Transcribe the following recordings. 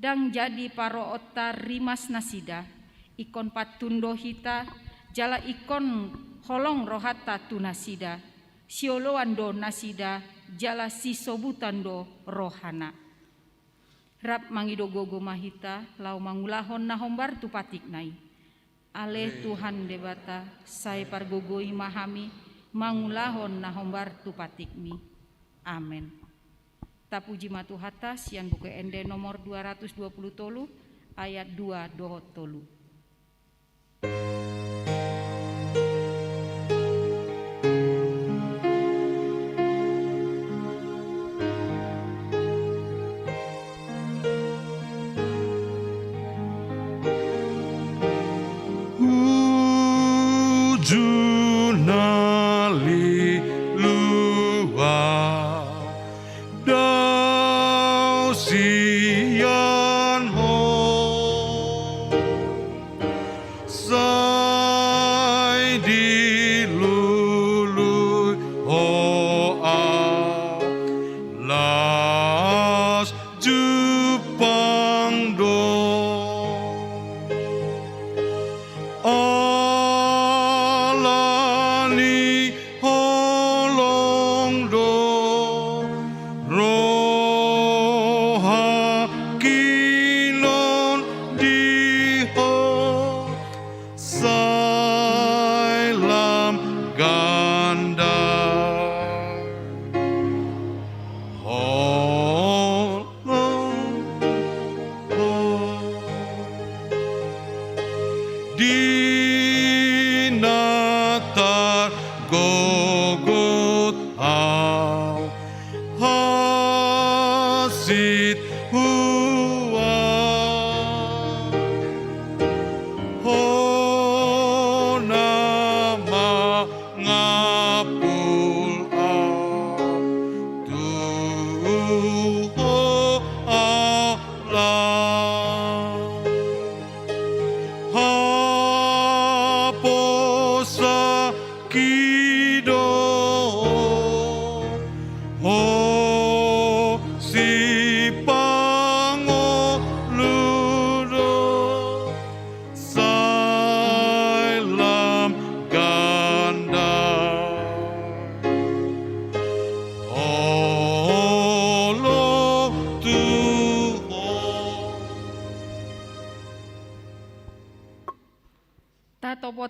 dang jadi paro otta rimas nasida, ikon patundo hita, jala ikon holong rohata tu nasida, sioloando nasida, jala sisobutando rohana. Rap mangido gogo mahita, lau mangulahon nahombar tu patik nai. Ale Tuhan debata, sai pargogoi mahami, mangulahon nahombar tu patik mi. Amen. Tapuji matu hatas yang buku ende nomor 220 tolu ayat 2 dohot tolu.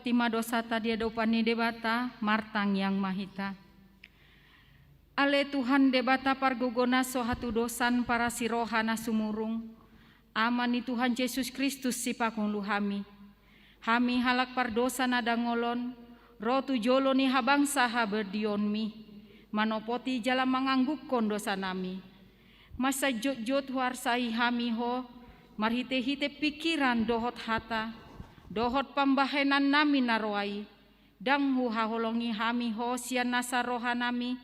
Tima dosa tadi dopani debata martang yang mahita. Ale Tuhan debata pargogona sohatu dosan para sirohana sumurung. Amani Tuhan Yesus Kristus si pakunglu hami. Hami halak pardosa nada ngolon. Rotu jolo ni habang saha berdion mi. Manopoti jala manganggukon dosa nami. Masa jot-jot warsai hami ho. Marhite-hite pikiran dohot hata. Dohot pambahenan nami narwai, dang huhaholongi hami ho sian nasa roha nami,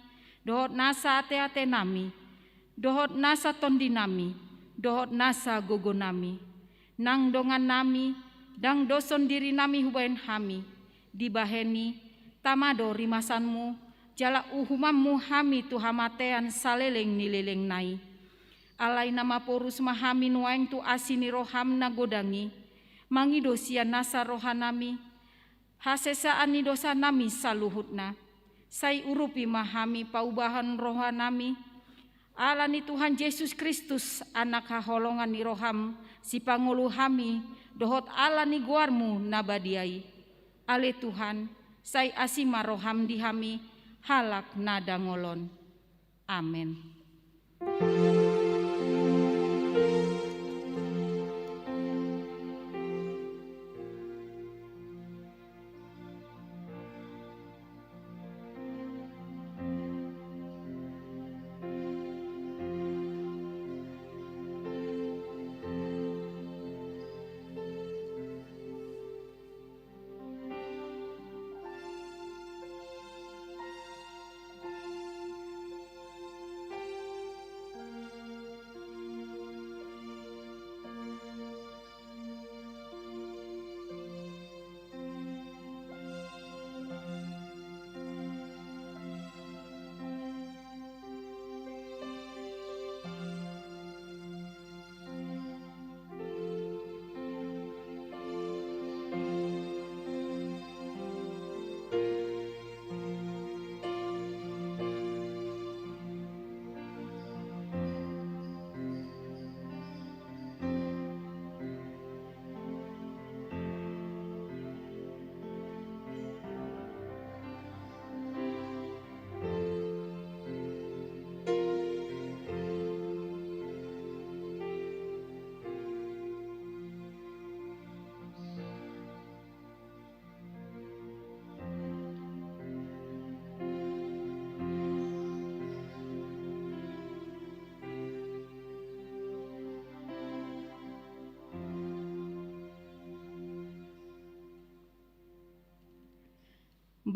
dohot nasa ate-ate nami, dohot nasa tondi nami, dohot nasa gogo nami, nang dongan nami, dang doson diri nami hubain hami, dibaheni, tamado rimasanmu, jala uhumammu hami tuhamatean saleleng nileleng nai. Alai nama porus mahami nuaing tu asini roham na godangi, mangido sia nasa rohanami, hasesaan ni dosa nami saluhutna, sai urupi mahami paubahan rohanami, alani Tuhan Yesus Kristus anak haholongan ni roham, si pangulu hami, dohot alani guarmu nabadiai, ale Tuhan, sai asima roham di hami, halak nada ngolon. Amin.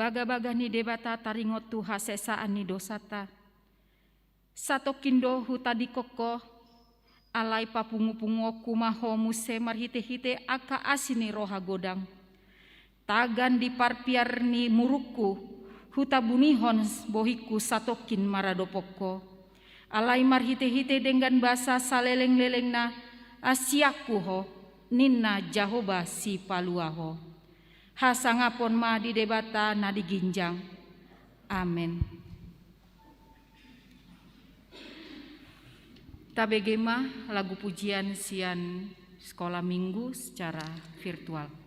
baga-baga ni debata taringot tu hasesaan ni dosata. Satokindo hutadi koko alai papungu-pungu kumaho muse marhite-hite aka asini roha godang. Tagan di parpiar ni muruku huta bunihon bohiku satokin maradopoko. Alai marhite-hite dengan bahasa saleleng-lelengna asiaku ho ninna jahoba si paluaho. Hasangapon ma di debata na diginjang. Amin. Tabegema lagu pujian sian sekolah minggu secara virtual.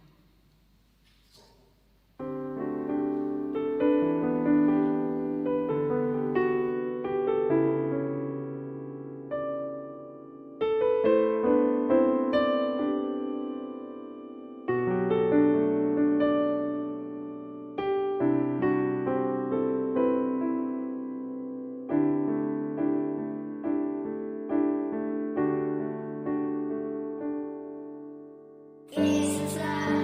Jesus, I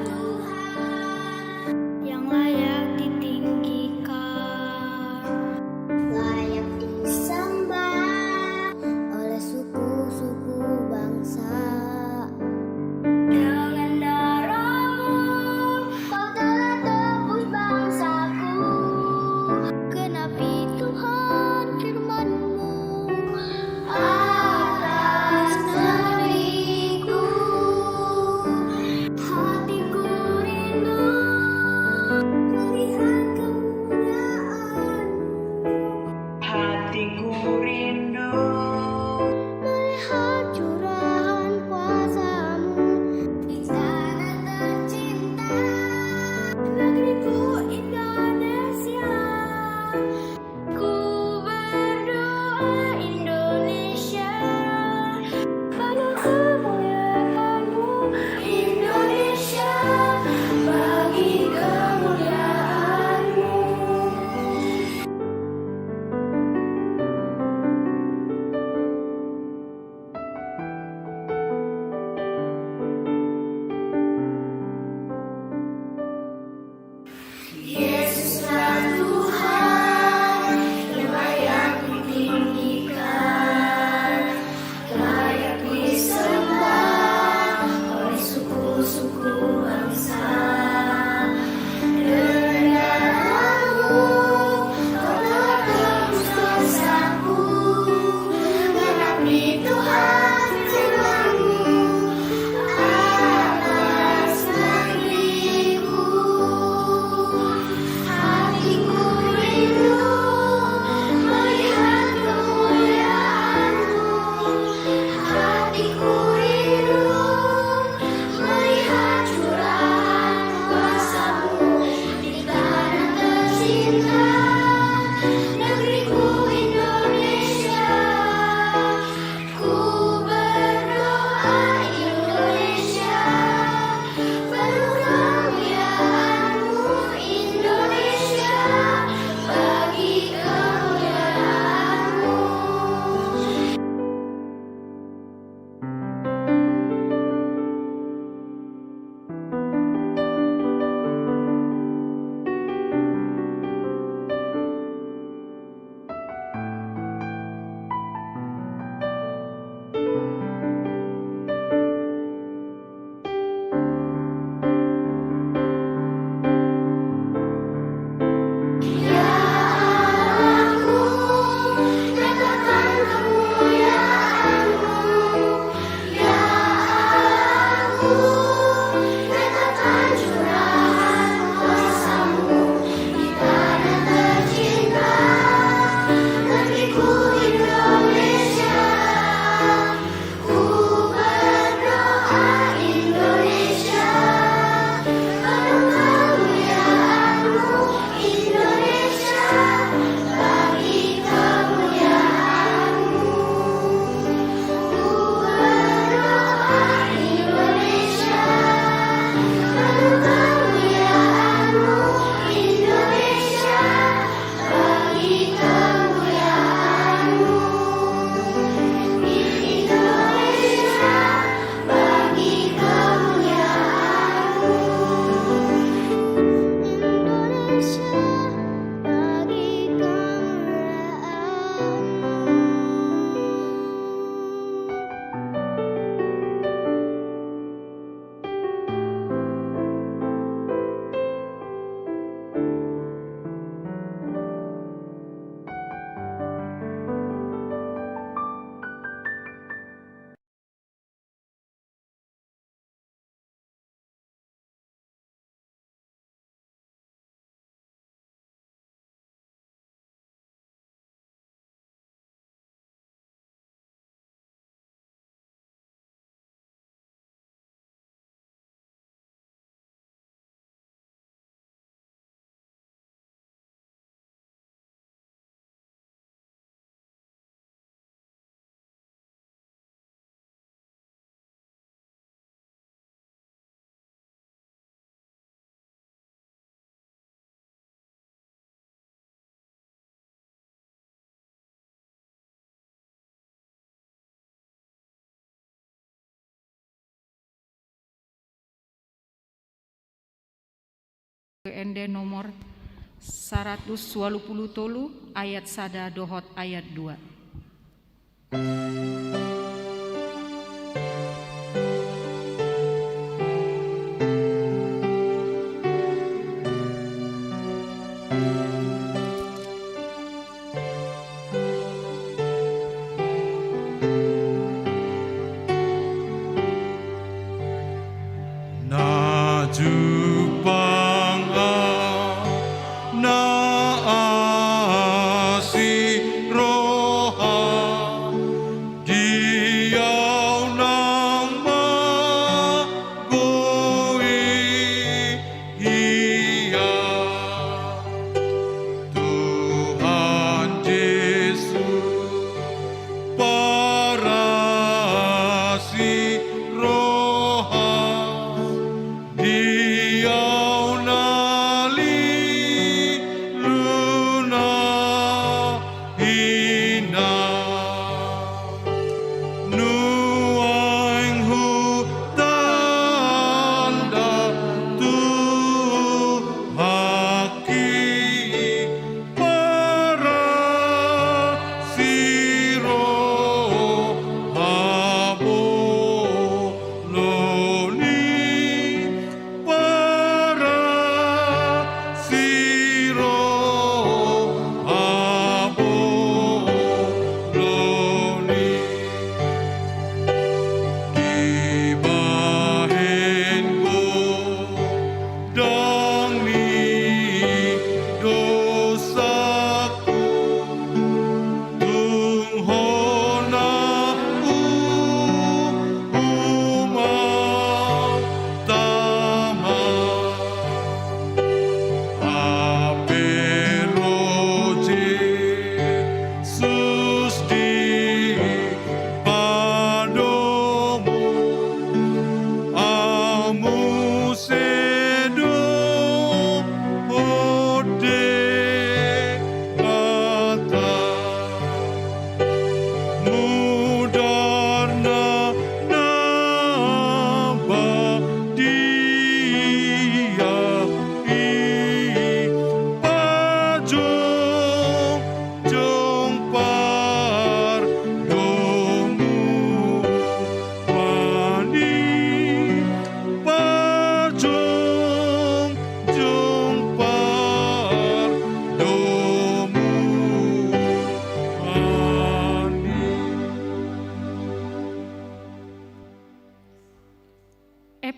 ende nomor 123 ayat 1 dohot ayat 2.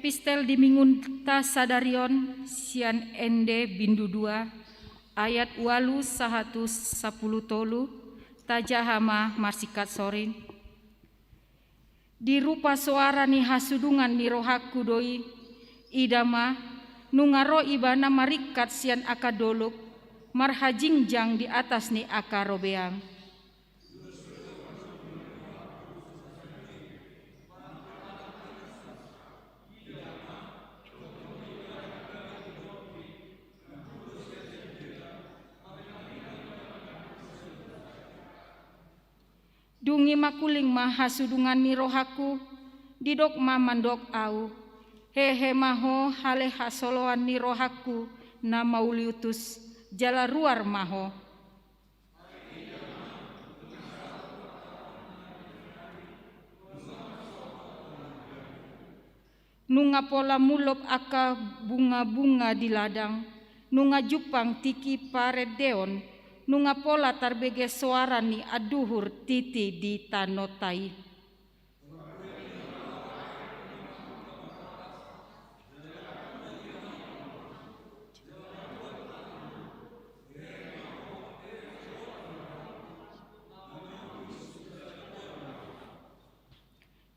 Epistel dimingunta sadarion sian ende bindu 2 ayat 8 sahatu 10 tolu tajahama marsikat sorin dirupa suara ni hasudungan ni rohaku doi idama nungaro ibana marikat sian akadoluk marhajingjang di atas ni akarobeang. Dungi makuling mahasudungan ni rohaku didok mandok au hehe maho hale hasoloan ni rohaku na mauliutus jala ruar maho nunga pola mulop aka bunga-bunga di ladang nunga jupang tiki paredeon nunga pola tarbege suara ni aduhur titi di tanotai.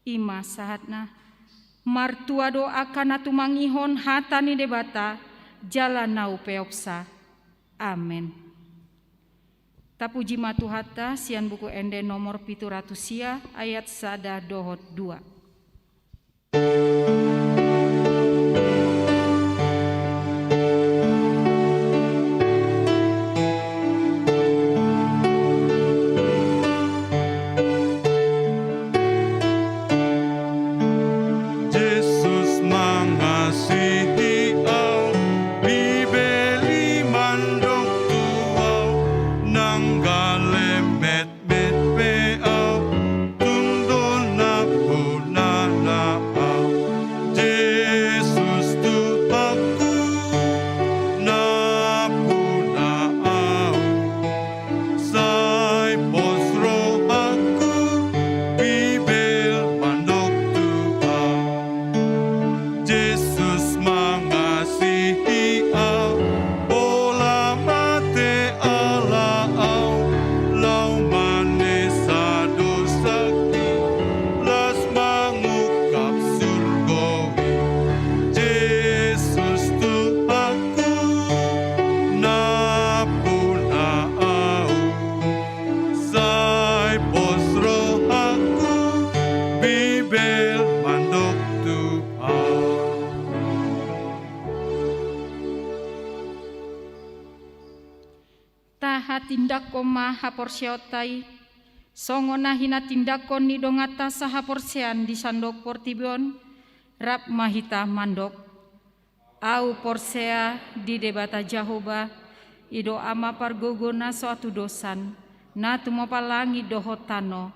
Ima sahatna martua doa kana tumangihon hatani debata jalan nau peopsa. Amen. Tapuji matuhata sian buku ende nomor 700 ayat 1 dohot 2. Yesus mengasihi au, bibe tindakko maha porsiotai, songona hina tindakko ni dongata saha porsean di sandok portibion, rap mahita mandok. Au porsea di debata Jahoba, ido ama pargogona suatu dosan, na tumopalangi dohotano.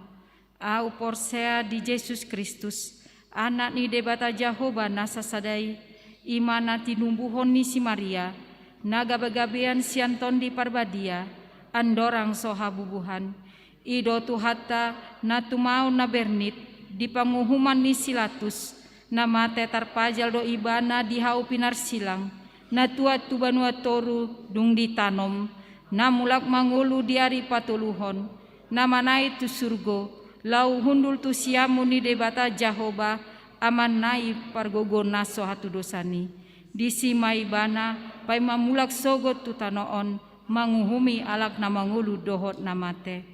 Au porsea di Yesus Kristus, anak ni debata Jahoba nasa sadai, imana tinumbuhon ni si Maria, naga bagabean sianton di parbadia, andorang soha bubuhan, ido tuhata na tumau na bernit, di panguhuman ni silatus, na mate tarpajal do ibana di hau pinar silang, na tuat tubanua toru dung ditanom, na mulak mangulu di ari patuluhon, na manai tu surgo, lau hundul tu siamu ni debata Jahoba, aman nai pargogona sohatu dosani. Disi maibana, pai mamulak sogot tu tanoon, manguhumi alak na mangulu dohot na mate.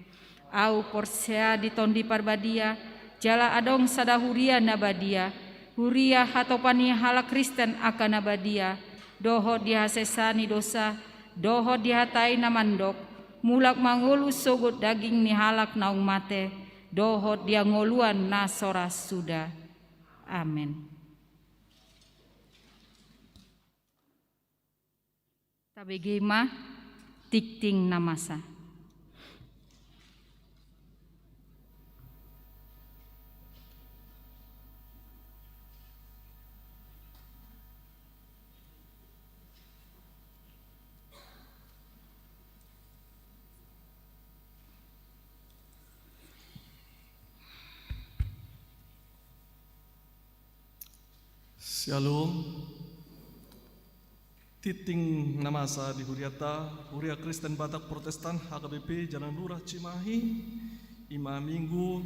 Au porsea di tondi parbadia, jala adong sadahuria nabadia, huria hatopani halak Kristen akan nabadia, dohot dihasesani dosa, dohot dihatai namandok, mulak mangulu sogot daging ni halak naung mate, dohot dia ngoluan na soras sudah. Amin. Tabegema tikting namasa. Shalom. Titing namasa di Huriata, Huria Kristen Batak Protestan HKBP Jalan Lurah Cimahi, Ima Minggu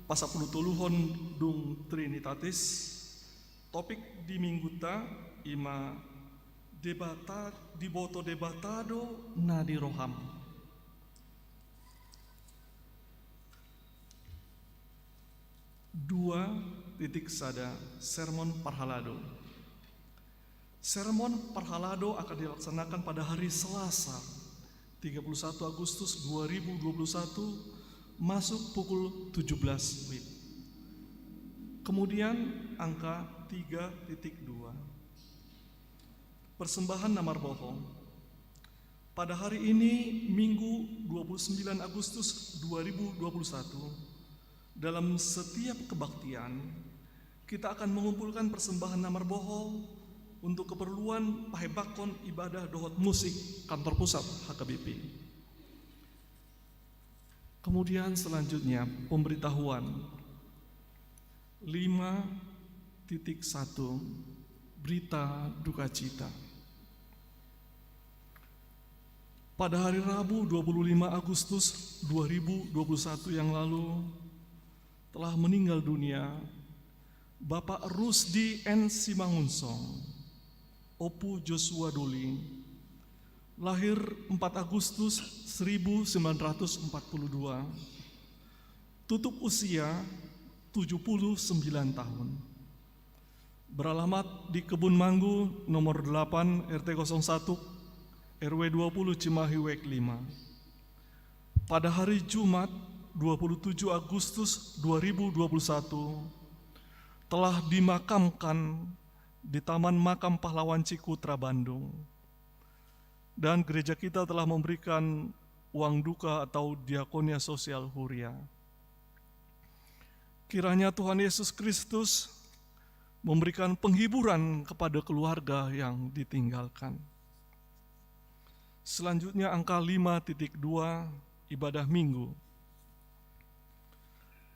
Pasapuluh Tuluhon Dung Trinitatis. Topik di minggu ta Ima debata di boto debatado na di roham. Dua titik sada sermon parhalado. Sermon parhalado akan dilaksanakan pada hari Selasa 31 Agustus 2021 masuk pukul 17 WIB. Kemudian angka 3.2 persembahan namar bohong. Pada hari ini Minggu 29 Agustus 2021 dalam setiap kebaktian kita akan mengumpulkan persembahan namar bohong untuk keperluan pahebakon ibadah dohot musik kantor pusat HKBP. Kemudian selanjutnya pemberitahuan 5.1 berita duka cita. Pada hari Rabu 25 Agustus 2021 yang lalu telah meninggal dunia Bapak Rusdi N. Simangunsong, Opu Joshua Duli, lahir 4 Agustus 1942, tutup usia 79 tahun, beralamat di Kebun Manggu nomor 8 RT 01 RW 20 Cimahi WEK 5. Pada hari Jumat 27 Agustus 2021 telah dimakamkan di Taman Makam Pahlawan Cikutra, Bandung. Dan gereja kita telah memberikan uang duka atau diakonia sosial Huria. Kiranya Tuhan Yesus Kristus memberikan penghiburan kepada keluarga yang ditinggalkan. Selanjutnya angka 5.2 ibadah minggu.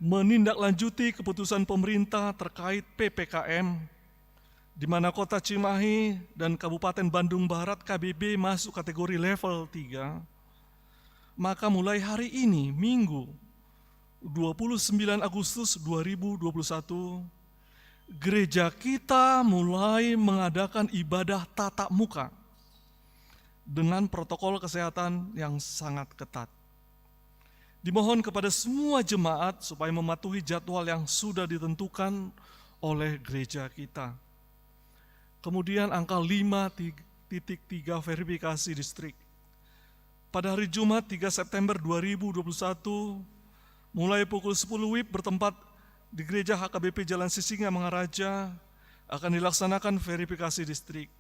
Menindaklanjuti keputusan pemerintah terkait PPKM, di mana Kota Cimahi dan Kabupaten Bandung Barat KBB masuk kategori level 3, maka mulai hari ini, Minggu 29 Agustus 2021, gereja kita mulai mengadakan ibadah tatap muka dengan protokol kesehatan yang sangat ketat. Dimohon kepada semua jemaat supaya mematuhi jadwal yang sudah ditentukan oleh gereja kita. Kemudian angka 5.3 verifikasi distrik. pada hari Jumat 3 September 2021, mulai pukul 10 WIB bertempat di Gereja HKBP Jalan Sisinga Mangaraja akan dilaksanakan verifikasi distrik.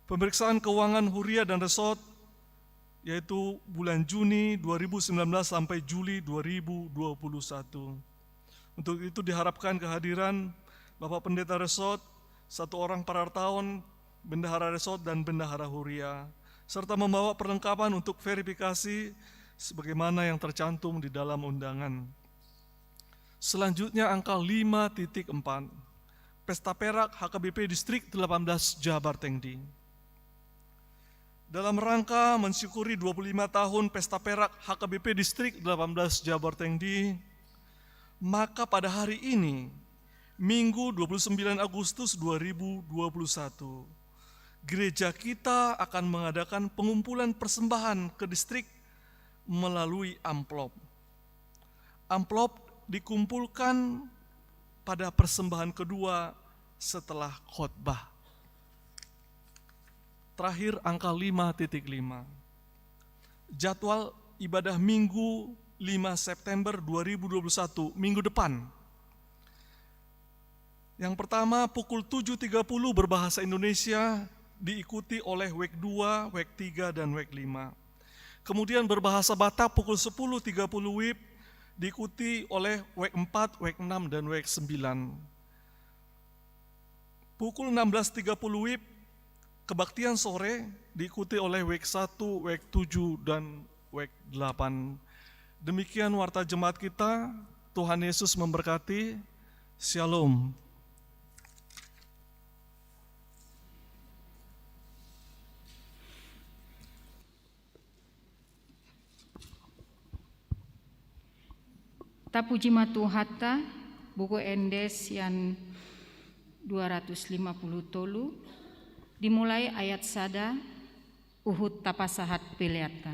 Pemeriksaan keuangan Huria dan Resort yaitu bulan Juni 2019 sampai Juli 2021. Untuk itu diharapkan kehadiran Bapak Pendeta Resort, 1 orang parartawan, Bendahara Resort dan Bendahara Huria, serta membawa perlengkapan untuk verifikasi sebagaimana yang tercantum di dalam undangan. Selanjutnya angka 5.4, Pesta Perak HKBP Distrik 18 Jabar Tengdi. Dalam rangka mensyukuri 25 tahun Pesta Perak HKBP Distrik 18 Jabar Tengdi, maka pada hari ini, Minggu 29 Agustus 2021, gereja kita akan mengadakan pengumpulan persembahan ke distrik melalui amplop. Amplop dikumpulkan pada persembahan kedua setelah khotbah. Terakhir angka 5.5. Jadwal ibadah Minggu 5 September 2021, minggu depan. Yang pertama pukul 7.30 berbahasa Indonesia diikuti oleh WEK 2, WEK 3, dan WEK 5. Kemudian berbahasa Batak pukul 10.30 WIB diikuti oleh WEK 4, WEK 6, dan WEK 9. Pukul 16.30 WIB kebaktian sore diikuti oleh WEK 1, WEK 7, dan WEK 8. Demikian warta jemaat kita. Tuhan Yesus memberkati. Shalom. Tapuji matuhatta, buku endes yang 250 tolu, dimulai ayat sada, uhud tapasahat piliata.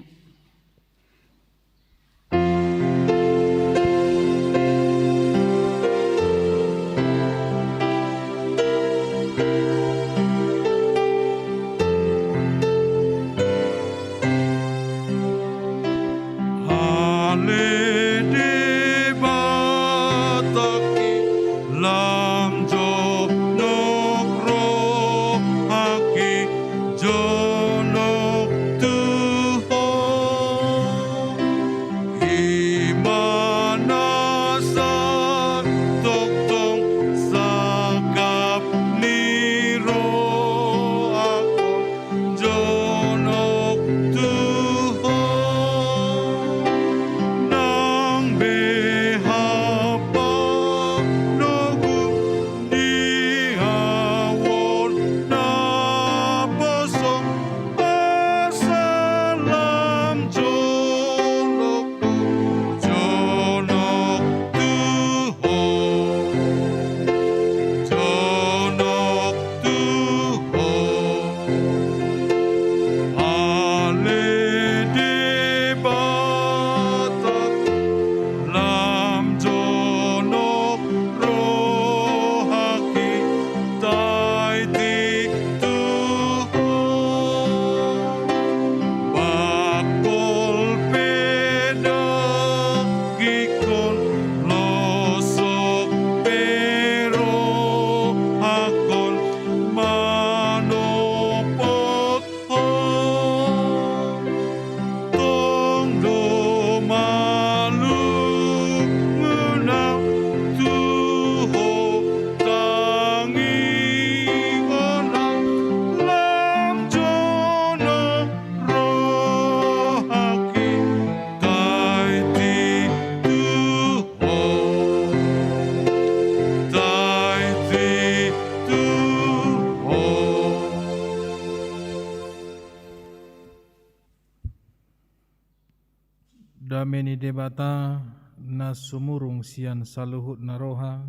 Dameni debata na sumurung sian saluhut naroha,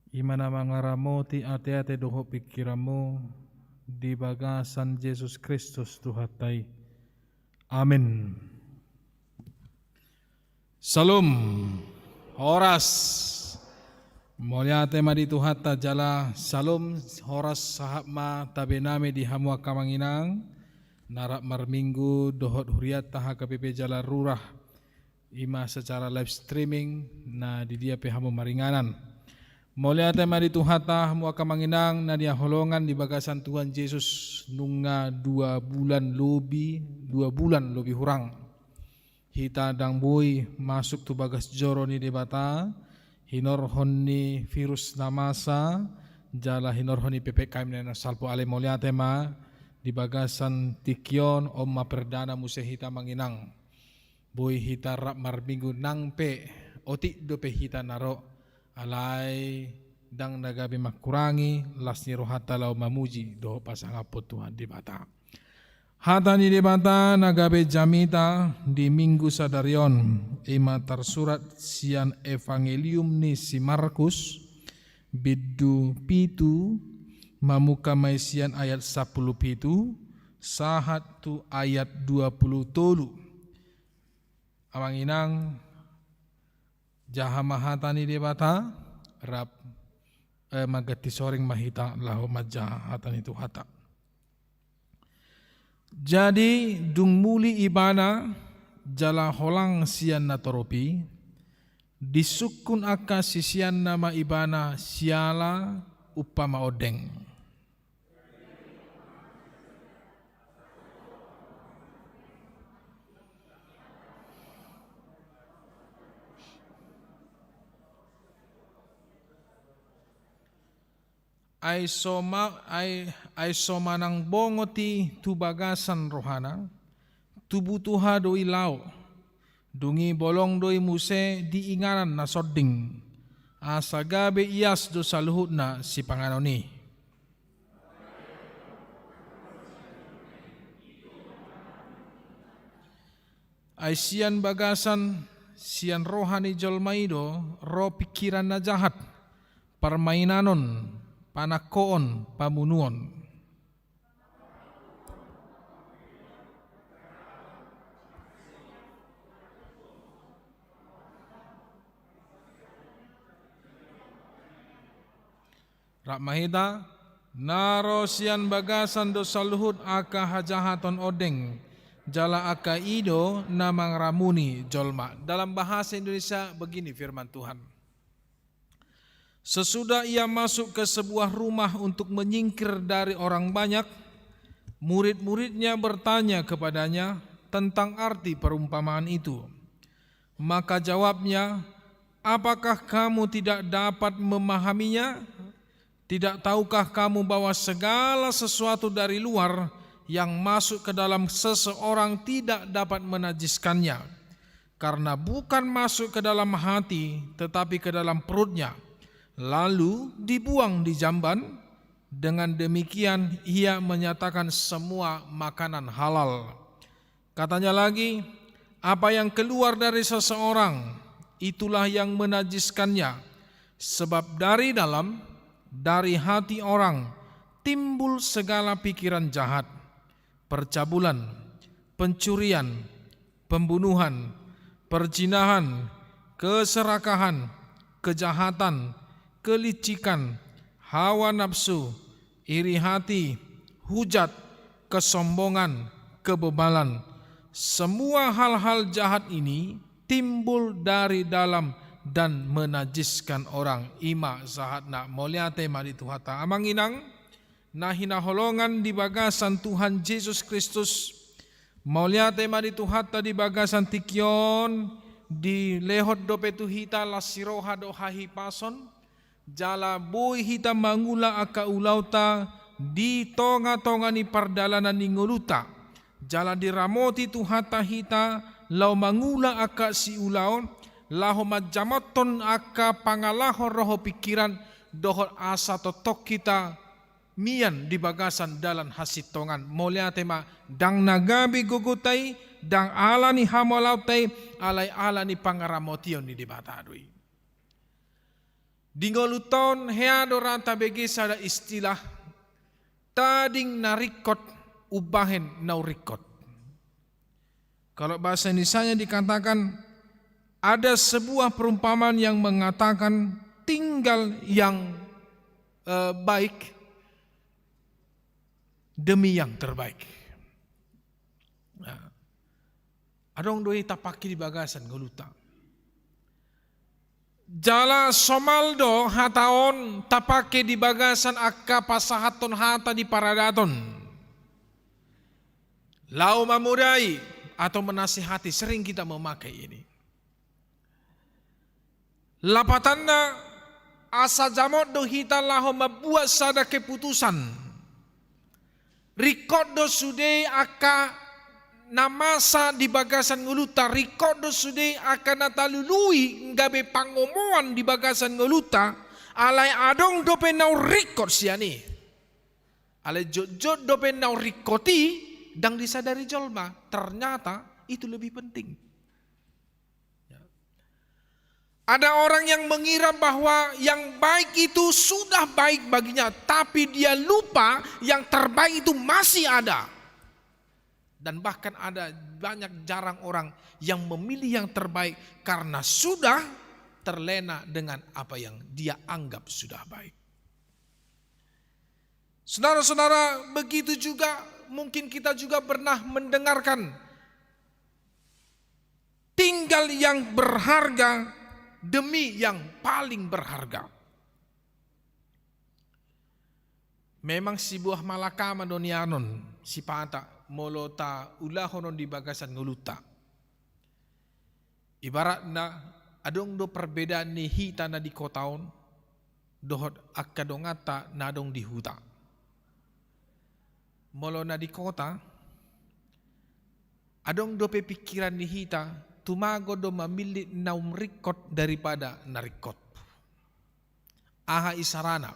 imana mangaramoti ate-ate doho pikiramu di bagasan Yesus Kristus Tuhatai. Amin. Salam, horas, moliate madi Tuhata jala, salam, horas sahabma tabename di hamua kamanginang, narak marminggu dohot huriat taha KPP Jala Rurah ima secara live streaming na di dia pehamu maringanan. Mulia tema di Tuhata muaka manginang na dia holongan di bagasan Tuhan Yesus nunga 2 bulan lebih hurang. Hita dang boy masuk tu bagas joro ni debata hinor honni virus namasa jala hinor honni PPKM na salpo ale mulia tema di bagasan tikyon omma perdana muse hita manginang. Boy hita rap marbinggu nangpe otik dope hita naro alai dang nagabi makurangi lasni rohata lau mamuji do pasangapot Tuhan di bata. Hata ni di bata nagabe jamita di minggu sadarion ima tersurat sian evangelium ni si Markus bidu pitu mamuka maisian ayat 10 pitu sahat tu ayat 20 tolu. Amanginang jahamahata ni di bata rap magati soring mahita lahu majahata ni Tuhata. Jadi dung muli ibana jala holang sian natoropi disukun aka sisian nama ibana siala upama odeng. Ay soma nang bongoti tu bagasan rohana tubutuha doi lau dungi bolong doi muse diinganan na sodding asagabe ias do saluhut na si panganoni. Ay sian bagasan sian rohani jolmaido ro pikiran na jahat permainanon panakoon pamunuon. Rak mahita naro sian bagasan do saluhut aka hajahaton odeng jala aka ido namang ramuni jolma. Dalam bahasa Indonesia begini firman Tuhan. Sesudah ia masuk ke sebuah rumah untuk menyingkir dari orang banyak, murid-muridnya bertanya kepadanya tentang arti perumpamaan itu. Maka jawabnya, apakah kamu tidak dapat memahaminya? Tidak tahukah kamu bahwa segala sesuatu dari luar yang masuk ke dalam seseorang tidak dapat menajiskannya, karena bukan masuk ke dalam hati tetapi ke dalam perutnya, lalu dibuang di jamban. Dengan demikian ia menyatakan semua makanan halal. Katanya lagi, apa yang keluar dari seseorang itulah yang menajiskannya, sebab dari dalam, dari hati orang timbul segala pikiran jahat, percabulan, pencurian, pembunuhan, perzinahan, keserakahan, kejahatan, kelicikan, hawa nafsu, iri hati, hujat, kesombongan, kebebalan. Semua hal-hal jahat ini timbul dari dalam dan menajiskan orang. Ima zahatna moliate mari Tuhata amanginang nahina holongan di bagasan Tuhan Yesus Kristus. Moliate mari Tuhata di bagasan tikyon di lehot dope tuhita lasiroha dohahi pason. Jala boy hita mangula aka ulauta di tonga-tonga ni pardalanan ni ngoluta. Jala diramoti Tuhata hita lau mangula aka si ulaon laho majamoton aka pangalaho roho pikiran dohot asa totok kita mian di bagasan dalan hasit tongan. Molia tema dang nagabi gugutai dang ala ni hamolautai alai ala ni pangaramotion ni dibatadui. Dingoluton heado ranta begi sada istilah tading narikot ubahen naurikot. Kalau bahasa Indonesianya dikatakan ada sebuah perumpamaan yang mengatakan tinggal yang baik demi yang terbaik. adong doi tapaki di bagasan ngoluta. Jala somaldo hataon tapake di bagasan akka pasahaton hata di paradaton. Lau mamurai atau menasihati, sering kita memakai ini. Lapatanna asa jamot do hita laho membuat sada keputusan. Rikodo sude akka namasa di bagasan nguluta, rikodo sude akan natalului ngabe pangomoan di bagasan nguluta, alai adong dope nau rikot siani, alai jod dope nau rikoti, dang disadari jolma, ternyata itu lebih penting. Ada orang yang mengira bahwa yang baik itu sudah baik baginya, tapi dia lupa yang terbaik itu masih ada. Dan bahkan ada jarang orang yang memilih yang terbaik karena sudah terlena dengan apa yang dia anggap sudah baik. Saudara-saudara, begitu juga mungkin kita juga pernah mendengarkan tinggal yang berharga demi yang paling berharga. Memang si buah malakama donianon si pata molota ulahonon di bagasan nguluta. Ibaratna adong do perbedaan ni hita na di kotaon dohot akadongata nadong di huta. Molo na di kota adong do pikiran ni hita tumago do mamili naum rikot daripada narikot. Aha isarana.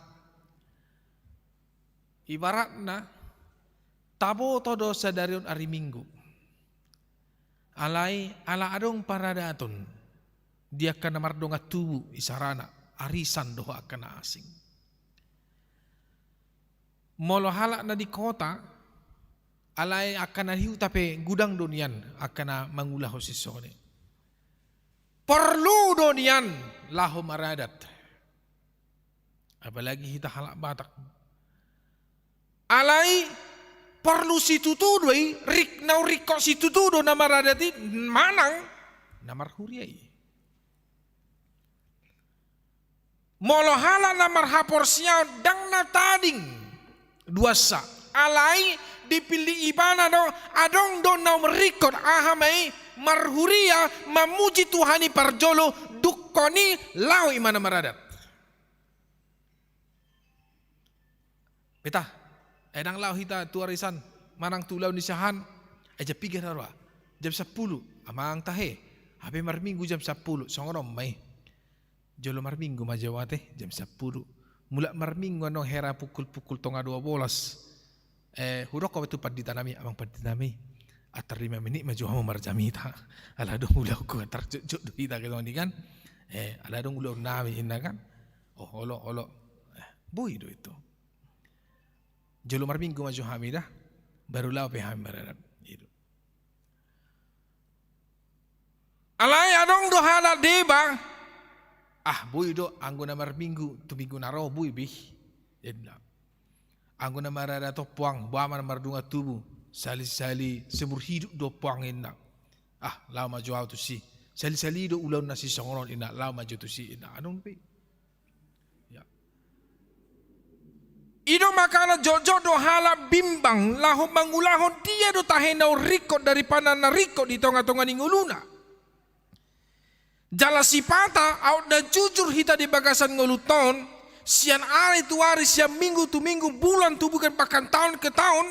Ibaratna tabo todo sadarion ari minggu. Alai ala adong paradaton. Dia kana mardonga tubu isarana arisan doho akana asing. Molo halak na di kota alai akana hiu tape gudang donian akana mangulah sisone. Perlu donian laho maradat. Apalagi kita halak Batak. Alai perlu si tutudoi rik nau rikok si tutudo nama radati manang namar huriai. Molo hala namar haporsia dang na tading duasa alai dipilih ibana do adong do nau rikot ahamai marhuria mamuji Tuhani parjolo dukkoni lau imana maradat. Betah edang lau hita tuarisan manang tulau ni sahan aja pikir harwa jam 10 amang tahe habe marminggu jam 10 songorom mai jolo marminggu majawate jam 10 mula marminggu no hera pukul tonga 12 hurok ko itu paditanami amang paditanami atar 5 menit maju hamo marjami ta ala dong ulau ko atar jok do hita ke ni kan ala dong ulau nami inna kan oh olo bui do itu jolo marminggu maju hamidah barulah pe hamidah itu. Alai adong do hala deba bui do anggona marminggu tu minggu naro bui bih edna anggona marada to puang baman mardunga tubu sali semur hidup do puang inna lau maju au tu si sali do ulau nasi songoron inna lau maju tu si inna adong pe. Ido makana jojo do hala bimbang laho mangulahon dia do tahenau rikot daripada narikot di tonga-tonga ninguluna. Jala sipata out dan jujur hita di bagasan nguluton sian ari tu ari sian minggu tu minggu bulan tu bukan bahkan tahun ke tahun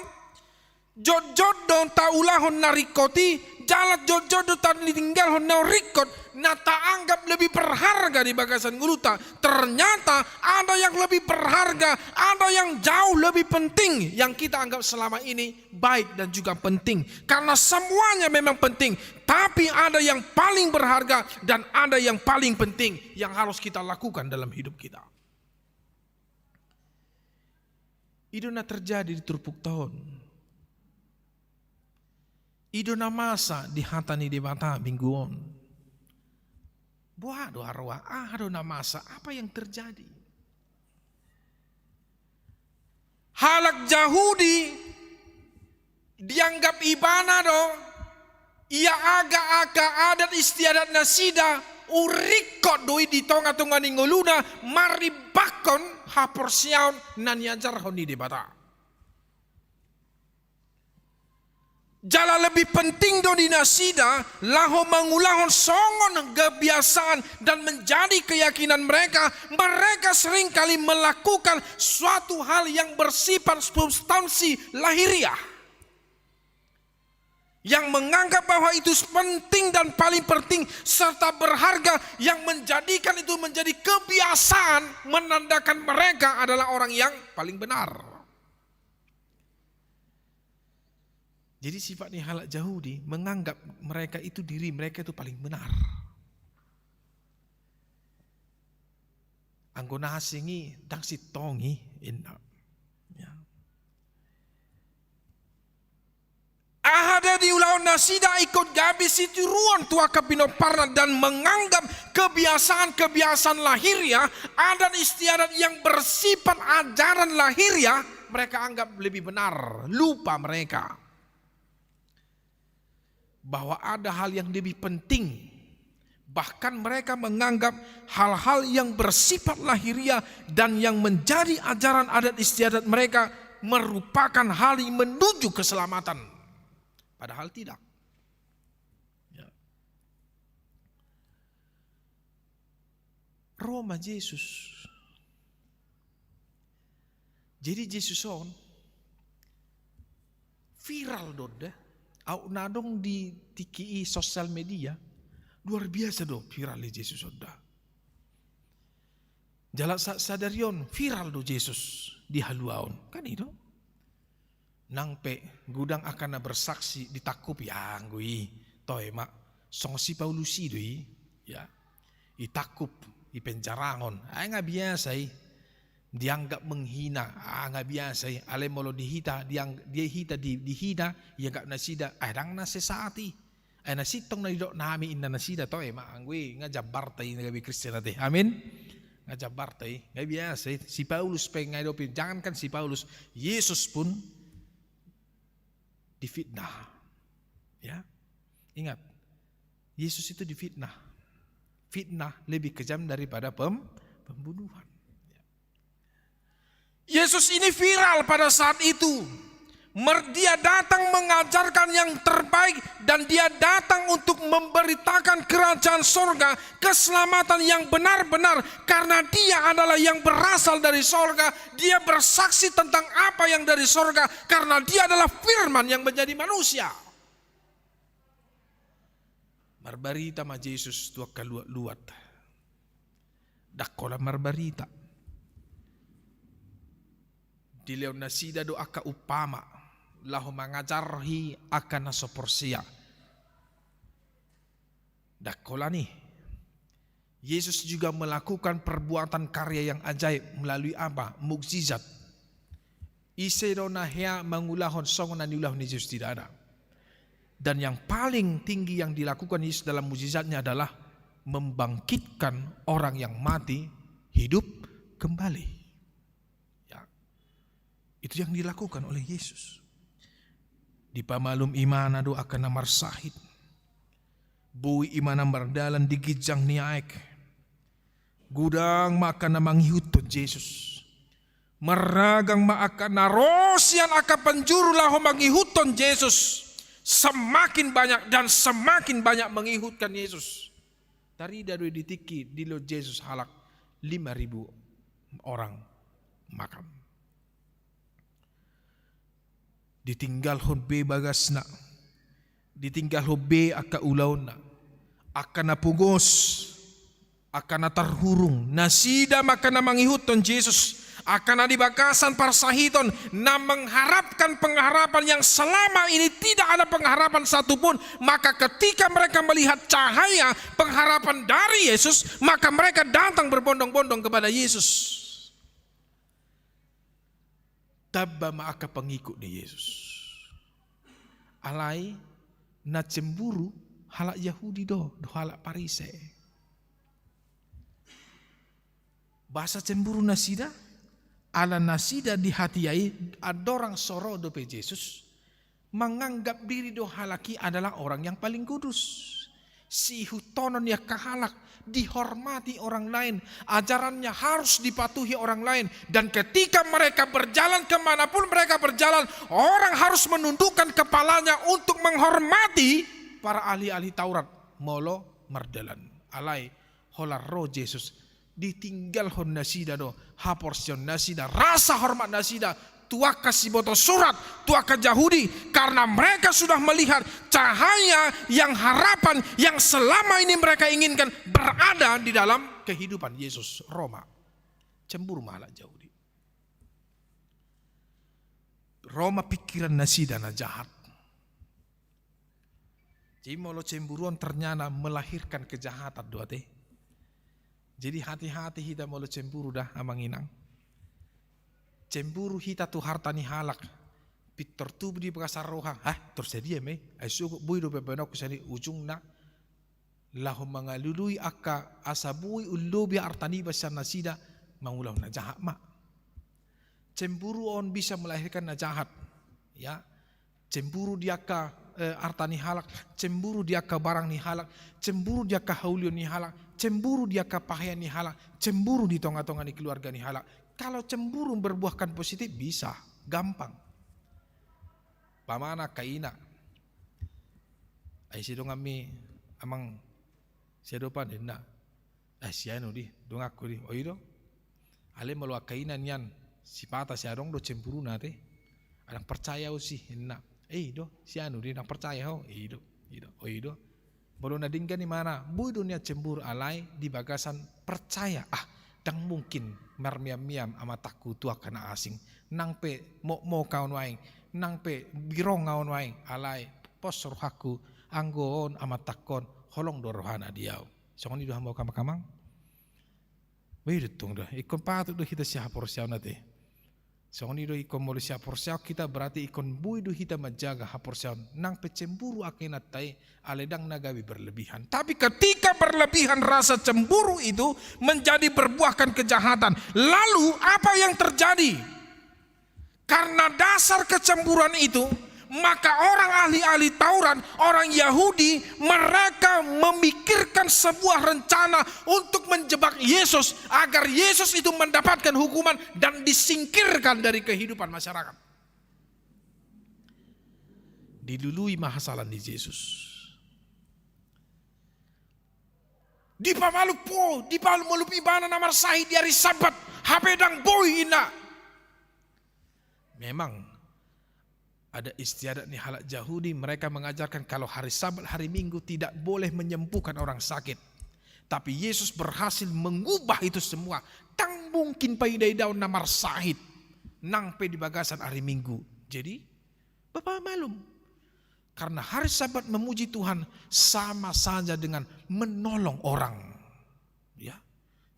jojo do taulahon narikoti jalat jojo do tan ditinggal hon narikot nata anggap lebih berharga di bagasan nguluta. Ternyata ada yang lebih berharga, ada yang jauh lebih penting yang kita anggap selama ini baik dan juga penting. Karena semuanya memang penting, tapi ada yang paling berharga dan ada yang paling penting yang harus kita lakukan dalam hidup kita. Idona terjadi di Turpuk Tahun. Idona masa di hatani di mata mingguon. Buah do arwah, do namasa, apa yang terjadi? Halak Yahudi dianggap ibana do, Ia aga-aga adat istiadat nasida urikot doi di tonga-tonga ni ngoluna maribakon hapor siaon nan yajar honi debata. Jala lebih penting do di nasida laho mengulahon songon kebiasaan dan menjadi keyakinan mereka. Mereka seringkali melakukan suatu hal yang bersifat substansi lahiriah, yang menganggap bahwa itu penting dan paling penting serta berharga, yang menjadikan itu menjadi kebiasaan, menandakan mereka adalah orang yang paling benar. Jadi sifatnya halak Yahudi menganggap mereka itu diri mereka itu paling benar. Anggona hasingi dang sitongi inna. Ahada di ulau nasida ikut gabi situ ruang tua kapinoparna dan menganggap kebiasaan-kebiasaan lahiriah, adat istiadat yang bersifat ajaran lahiriah mereka anggap lebih benar. Lupa mereka bahwa ada hal yang lebih penting. Bahkan mereka menganggap hal-hal yang bersifat lahiriah dan yang menjadi ajaran adat istiadat mereka merupakan hal yang menuju keselamatan. Padahal tidak. Ya. Roma Yesus. Jadi Yesus on viral dode. Au nadong di tiki sosial media luar biasa do viral Yesus oda. Jalak sadarion viral do Yesus di haluaon kan itu. Nang pe gudang akan bersaksi ditakup ya ngui toy mak song si Paulusi doi ya itakup di penjarangon nggak biasa dianggap menghina nggak biasa ale molo dihita dia hita dihina ya nggak nasida dang nasesati nasitong na didok nami inna nasida toy mak ngui ngajabar tay ngabi Kristen ate amin ngajabar tay nggak biasa si Paulus pengen dopin jangankan si Paulus Yesus pun difitnah, ya ingat Yesus itu difitnah, fitnah lebih kejam daripada pembunuhan. Yesus ini viral pada saat itu, dia datang mengajarkan yang terbaik dan dia datang untuk memberitakan kerajaan sorga, keselamatan yang benar-benar karena dia adalah yang berasal dari sorga. Dia bersaksi tentang apa yang dari sorga karena dia adalah firman yang menjadi manusia. Marbarita ma Yesus tua kaluat dakola marbarita di leon nasida do aka upama lahu mengajarhi akan nasoporsia. Dakola nih, Yesus juga melakukan perbuatan karya yang ajaib melalui apa? Mukjizat. Iserona hea mengulahon songonan diulahon Yesus tidak ada. Dan yang paling tinggi yang dilakukan Yesus dalam mukjizatnya adalah membangkitkan orang yang mati hidup kembali. Ya. Itu yang dilakukan oleh Yesus. Di pamalum imana do akan namar sahid. Bui imana mardalan di gijang niaik. Gudang makan namang hiuton Yesus. Meragang maakan narosian akan penjuru laho manghihuton Yesus. Semakin banyak dan semakin banyak mengihutkan Yesus. Dari ditiki di lo Yesus halak 5.000 orang makan. Ditinggal hobe bagasna, ditinggal hobe aka ulauna, akan napugos, akan natarhurung, nasida makana mangihuton Yesus, akan adibakasan parsahiton, na mengharapkan pengharapan yang selama ini tidak ada pengharapan satupun. Maka ketika mereka melihat cahaya pengharapan dari Yesus, maka mereka datang berbondong-bondong kepada Yesus. Tabba maka pengikut di Yesus. Alai na cemburu halak Yahudi do halak Parisei. Bahasa cemburu nasida, ala nasida di hati ai adorang soro do pe Yesus. menganggap diri do halaki adalah orang yang paling kudus. Si hutonon ya kahalak, dihormati orang lain, ajarannya harus dipatuhi orang lain, dan ketika mereka berjalan kemanapun mereka berjalan, orang harus menundukkan kepalanya untuk menghormati para ahli-ahli Taurat. Molo mardalan alai holar roh Yesus ditinggal hon nasida do haporsion nasida rasa hormat nasida tuaka si boto surat tuaka Yahudi, karena mereka sudah melihat cahaya yang harapan yang selama ini mereka inginkan berada di dalam kehidupan Yesus. Roma cemburu malah Yahudi. Roma pikiran nasida na jahat. Jadi molo cemburuan ternyata melahirkan kejahatan doa teh. Jadi hati-hati kita molo cemburu dah amanginang. Cemburu hita tu hartani halak. Pitor tu di bekasar roha. Tersedia me. Aisyuk bui do bebenok kusani ujung na. Lahu mengalului aka asabui ulubi artani basan nasida mangulau na jahat mak. Cemburu on bisa melahirkan na jahat. Ya. Cemburu dia ka artani halak. Cemburu dia ka barang ni halak. Cemburu dia ka haulion ni halak. Cemburu dia ka pakaian ni halak. Cemburu di tonga-tonga ni keluarga ni halak. Kalau cemburu berbuahkan positif bisa, gampang. Pamana kaina. Ai sidong kami amang siadopan hendak. Sianu di dong aku di. Oido. Ale malu kainan yan si pata siadong do cemburu nate. Adang percaya sih hendak. Do sianu di nang percaya ho. Oido. Baru nadinggan di mana? Bu dunia cemburu alai di bagasan percaya. Dang mungkin marmiam-miam amataku tua kena asing. Nang pe mo kawan waing. Nang pe birong kawan waing. Alai pos rohaku anggon amatakon holong do rohana diau. Songon itu hamba kamang. Wih tung dah. Ikon patut do kita siapa porsiau nate. Songon itu ikon mulu siapa porsiau kita berarti ikon bui do kita menjaga haporsiau. Nang pe cemburu akenat tai aledang nagawi berlebihan. Tapi ketika berlebihan rasa cemburu itu menjadi berbuahkan kejahatan. Lalu apa yang terjadi? Karena dasar kecemburuan itu, maka orang ahli-ahli Taurat, orang Yahudi, mereka memikirkan sebuah rencana untuk menjebak Yesus agar Yesus itu mendapatkan hukuman dan disingkirkan dari kehidupan masyarakat. Dilului mahasalan di Yesus. Di pamaluk po, di pamaluk ibana namar sahid di hari Sabat, hapedang boy ina. Memang ada istiadat nih halak Yahudi, mereka mengajarkan kalau hari Sabat, hari Minggu tidak boleh menyembuhkan orang sakit. Tapi Yesus berhasil mengubah itu semua. Tang mungkin paidai daun namar sahid, nang pe di bagasan hari Minggu. Jadi, Bapak malum. Karena hari Sabat memuji Tuhan sama saja dengan menolong orang. Ya.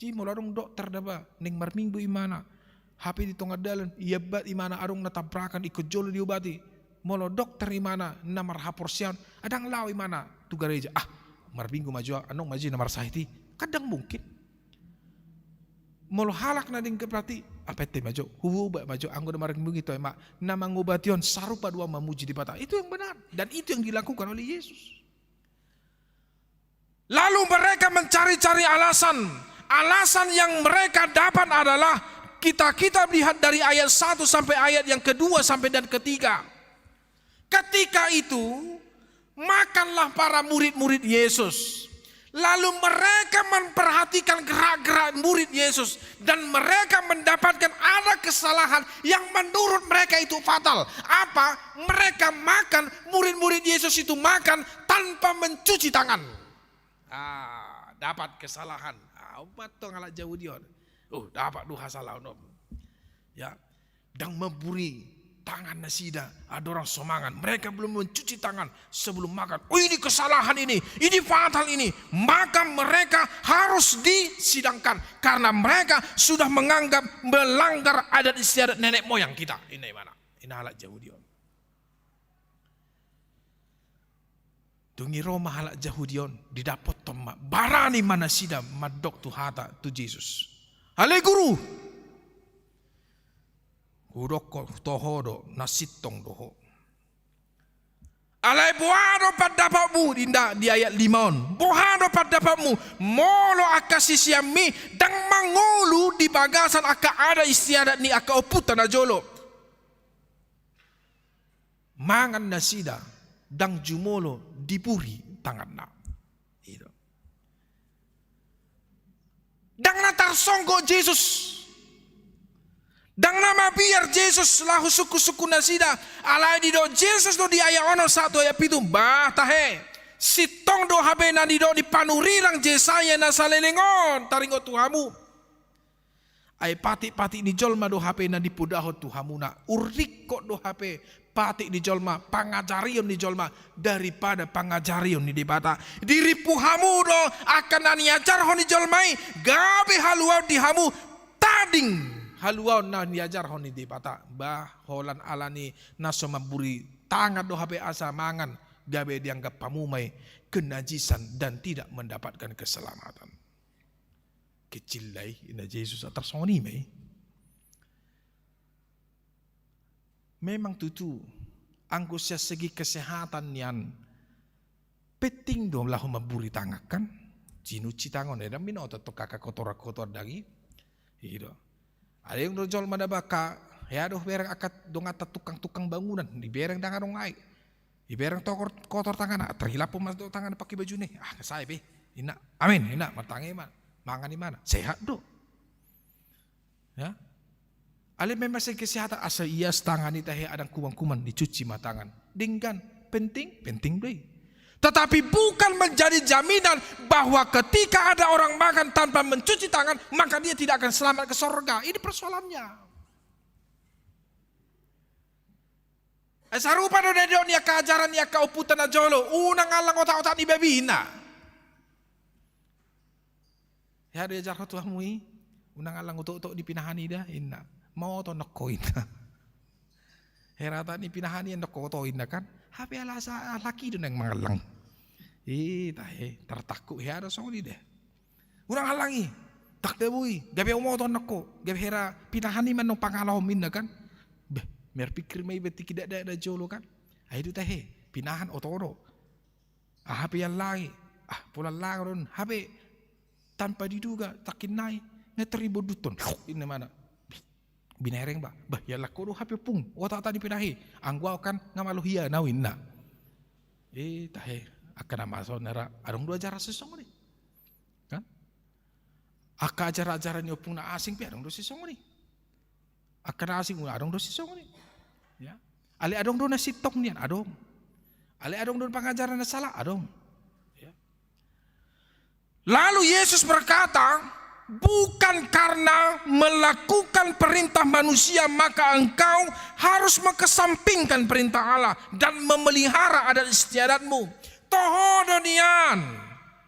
Jadi mau larung dokter daba ning mar minggu imana. HP di tengah dalan iya bat imana arung natabrakan ikut jolo diobati. Mau dokter imana namar haporsian adang law imana tu gereja. Mar minggu maju anong maju namar sahiti. Kadang mungkin. Mau halak nading keprati apa teh maju hubu maju anggo namar minggu itu emak nama ngobation sarupa dua memuji di patah. Itu yang benar dan itu yang dilakukan oleh Yesus. Lalu mereka mencari-cari alasan. Alasan yang mereka dapat adalah kita lihat dari ayat 1 sampai ayat yang kedua sampai dan ketiga. Ketika itu makanlah para murid-murid Yesus. Lalu mereka memperhatikan gerak-gerak murid Yesus dan mereka mendapatkan ada kesalahan yang menurut mereka itu fatal. Apa? Mereka makan, murid-murid Yesus itu makan tanpa mencuci tangan. Dapat kesalahan. Obat tong ala jauh dia. Dapat duha salah nom. Ya, dan memburi tangan nasida. Ada orang somangan. Mereka belum mencuci tangan sebelum makan. Ini kesalahan ini fatal ini. Maka mereka harus disidangkan karena mereka sudah menganggap melanggar adat istiadat nenek moyang kita. Ini mana? Ini ala jauh dia. Dungi Roma halak Yahudion didapot tomak barani mana sida madok tu hata tu Yesus. Ale guru. Udok ko toho do nasitong doho. Alai bohano padapatmu dinda di ayat 5. Bohano padapatmu molo aka sisiami dang mangulu di bagasan aka ada istiadat ni aka oputa na jolo. Mangan na sida dang jumolo dipuri tangan na. Itu. Dang natar songgo Jesus. Dang nama biar Jesus lahu suku-suku nasida alai di do Jesus do di ayat ono 1 ayat 7 bah tahe sitong do habe na di do di panurirang Jesaya na salelengon taringo Tuhamu ay pati-pati di jolma do habe na di pudaho Tuhamu na uriko do habe pati di jolma pangajarion di jolma daripada pangajarion di bata diri puhamu do akan aniajar hon di jolmai gabe haluau di hamu tading haluau na niajar honi di bata bah holan alani naso maburi tangan do hape asa mangan gabe dianggap pamumai kenajisan dan tidak mendapatkan keselamatan. Kecil lai ina Yesus atas soni mai. Memang tutu angkusnya segi kesehatan yang penting dong lahu maburi tangakan cinuci tangon dan mino atau kakak kotor-kotor dagi itu. Ada yang rojol mana baka, ya doh bereng akat dong atat tukang-tukang bangunan, di bereng dangan dong ai, di bereng kotor tangan, terhilap mas do tangan pakai baju nih, saya be, ina, amin, ina, matangi mana, mangan di mana, sehat do, ya, ale memang kesehatan asa iya tangan itu ada kuman-kuman dicuci matangan, dingkan, penting deh. Tetapi bukan menjadi jaminan bahwa ketika ada orang makan tanpa mencuci tangan, maka dia tidak akan selamat ke surga. Ini persoalannya. Sarupa do dedo nia kajaran nia kauputan ajolo, unang alang otak-otak ni bebina. Ya dia jar Tuhanmu unang alang otak-otak dipinahani dah, inna. Mau to nokoin. Herata ni pinahani yang nokotoin kan. Hape alasa laki do nang mangalang. Tahe tertakut ya ada song deh. Urang halangi tak debui gabe umoton nako gabe hera pinahani man nong pangalau minna kan. Beh mer pikir mai beti tidak ada jolo kan. Itu tahe pinahan otoro. Hape yang lagi pulang laron hape tanpa diduga takin nai ngeteribu duton. Ini mana? Binereng bah ya lakodo hape pung otak tadi pinahi anggua kan ngamalu hia nawin na. Tahe akan masuk nera adong dua ajaran sesong ni, kan? Aka ajaran nyopung na asing pi adong dua sesong ni, akan asing adong dua sesong ni, ya. Ale adong dua nasi tok nian adong, ale adong dua pengajaran na salah adong, ya. Lalu Yesus berkata, bukan karena melakukan perintah manusia maka engkau harus mengesampingkan perintah Allah dan memelihara adat istiadatmu. Toho donian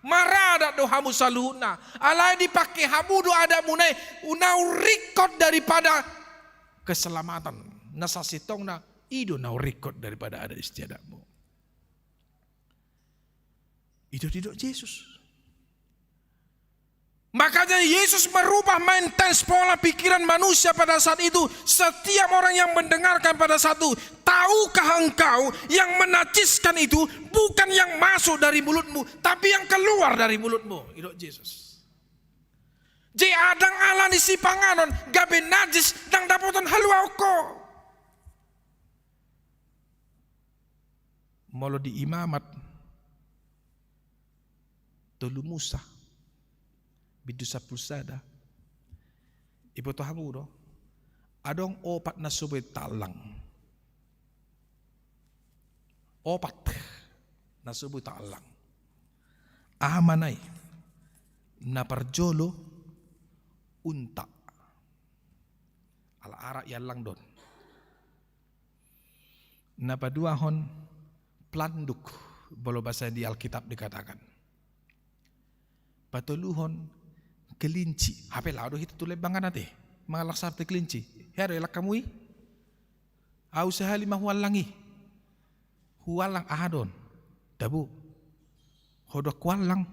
marada do hamu saluna alai dipakai hamu do ada munai unau rikot daripada keselamatan nasa sitong na ido nau rikot daripada ada istiadatmu. Itu tidak Yesus. Makanya Yesus merubah maintenance pola pikiran manusia pada saat itu. Setiap orang yang mendengarkan pada saat itu, tahukah engkau yang menajiskan itu bukan yang masuk dari mulutmu, tapi yang keluar dari mulutmu. Itu Yesus. Jadi adang ala ni si panganon gabe najis dang dapotan haluau ko. Molo di imamat tolu Musa. Bidu sapusada ibu tohamu do adong opat na subay talang opat na subay talang amanay na parjolo unta ala-ara yan lang doon na paduahon planduk bolo basa di Alkitab dikatakan patuluhon kelinci, hape lado itu tulay bangan nate, mga laksar te kelinci. Hero elak kamui, au sehali mahualangi, hualang ahadon, dabu, hodok kualang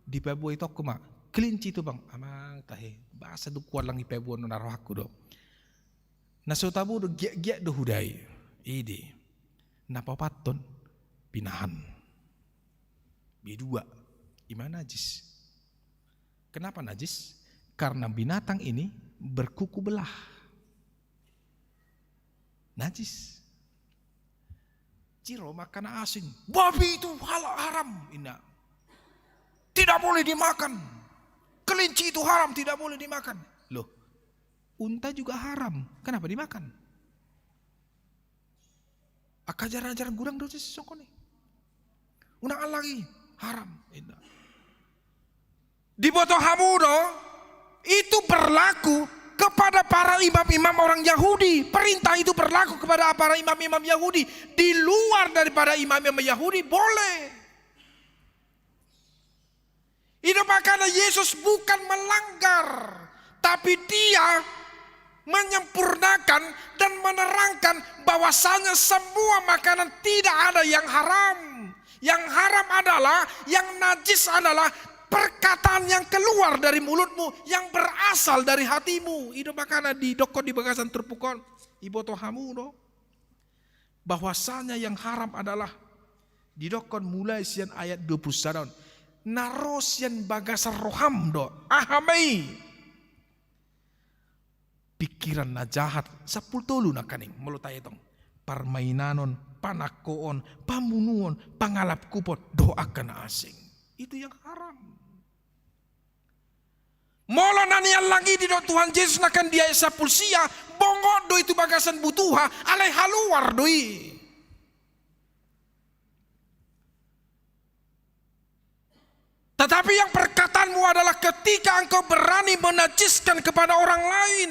di pebu itu kuma, kelinci itu bang, amang tahe, bahasa du kualang di pebu naruh aku do. Naso tabu do giat do hudai, ide, napa paton, pinahan. B2, iman najis. Kenapa najis? Karena binatang ini berkuku belah. Najis. Ciro makan asin. Babi itu haram. Indah. Tidak boleh dimakan. Kelinci itu haram, tidak boleh dimakan. Loh, unta juga haram. Kenapa dimakan? Akajaran-ajaran gurang dosis sokone. Unang lagi haram. Indah. Di Boto Hamudo itu berlaku kepada para imam-imam orang Yahudi. Perintah itu berlaku kepada para imam-imam Yahudi. Di luar daripada imam-imam Yahudi boleh. Itu makanya Yesus bukan melanggar, tapi dia menyempurnakan dan menerangkan bahwasanya semua makanan tidak ada yang haram. Yang haram adalah, yang najis adalah perkataan yang keluar dari mulutmu, yang berasal dari hatimu. Itu makanya di dokon di bagasan terpukon Iboto Hamudo, bahwasanya yang haram adalah di dokon mulai sian ayat 21. Narosian bagasan roham do ahamai pikiran na jahat sapul tolu na kaning mulutay itong parmainanon, panakoon, pamunuon, pangalap kupot, doa ka na asing. Itu yang haram. Molo na niyan lagi di do Tuhan Yesus na kan dia sapul siya bongo do itu bagasan butuha alay haluar doi. Tetapi yang perkataanmu adalah ketika engkau berani menajiskan kepada orang lain.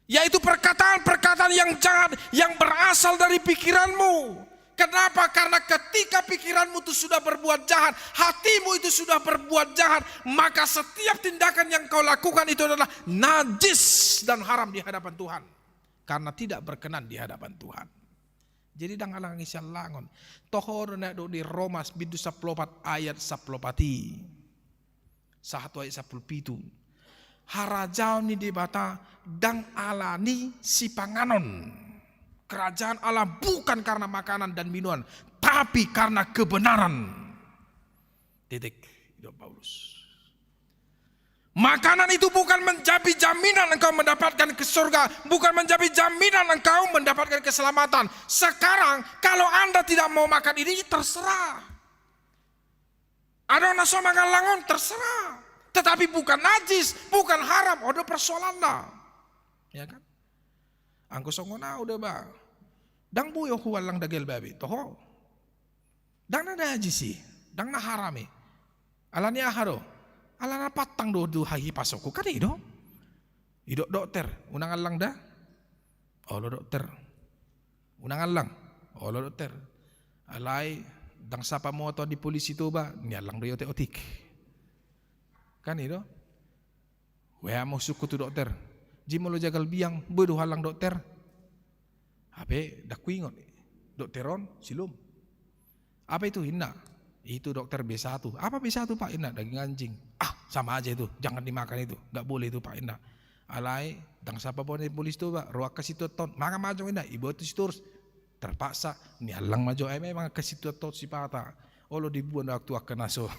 Yaitu perkataan-perkataan yang jahat yang berasal dari pikiranmu. Kenapa? Karena ketika pikiranmu itu sudah berbuat jahat, hatimu itu sudah berbuat jahat, maka setiap tindakan yang kau lakukan itu adalah najis dan haram di hadapan Tuhan. Karena tidak berkenan di hadapan Tuhan. Jadi dang alang isyan langon. Tohor na do di Roma bidu 14 ayat 14. Satu ayat 17. Harajau ni dibata dang alani si panganon. Kerajaan Allah bukan karena makanan dan minuman, tapi karena kebenaran. Titik. Itu Paulus. Makanan itu bukan menjadi jaminan engkau mendapatkan ke surga, bukan menjadi jaminan engkau mendapatkan keselamatan. Sekarang kalau Anda tidak mau makan ini terserah. Ada naso makan langon terserah. Tetapi bukan najis, bukan haram, udah persoalan dah. Ya kan? Angko songona udah ba. Dang buyo huwalang dagel babi, toho. Dang na najis sih, dang na harami. Alani aharo. Alana patang do hahi pasokku kan ido. Ido dokter, unang alang dah. Olo dokter. Unang alang. Olo dokter. Alay dang sapa moto di polisi to ba, nialang do yote otik. Kan ido. Wea mo suku tu dokter. Jimo lo jagal biang bodo halang dokter. Ape dakuingon. Dokteron silum. Apa itu hinna? Itu dokter B1. Apa B1 Pak? Indah daging anjing. Ah sama aja itu, jangan dimakan itu, nggak boleh itu Pak Indah. Alay, dang siapa pun polis itu Pak, ruak kasih ton, maka maju Indah, ibu itu terus terpaksa, ni alang maju, memang kasih ton si pata, oh lo dibuat waktu akan naso,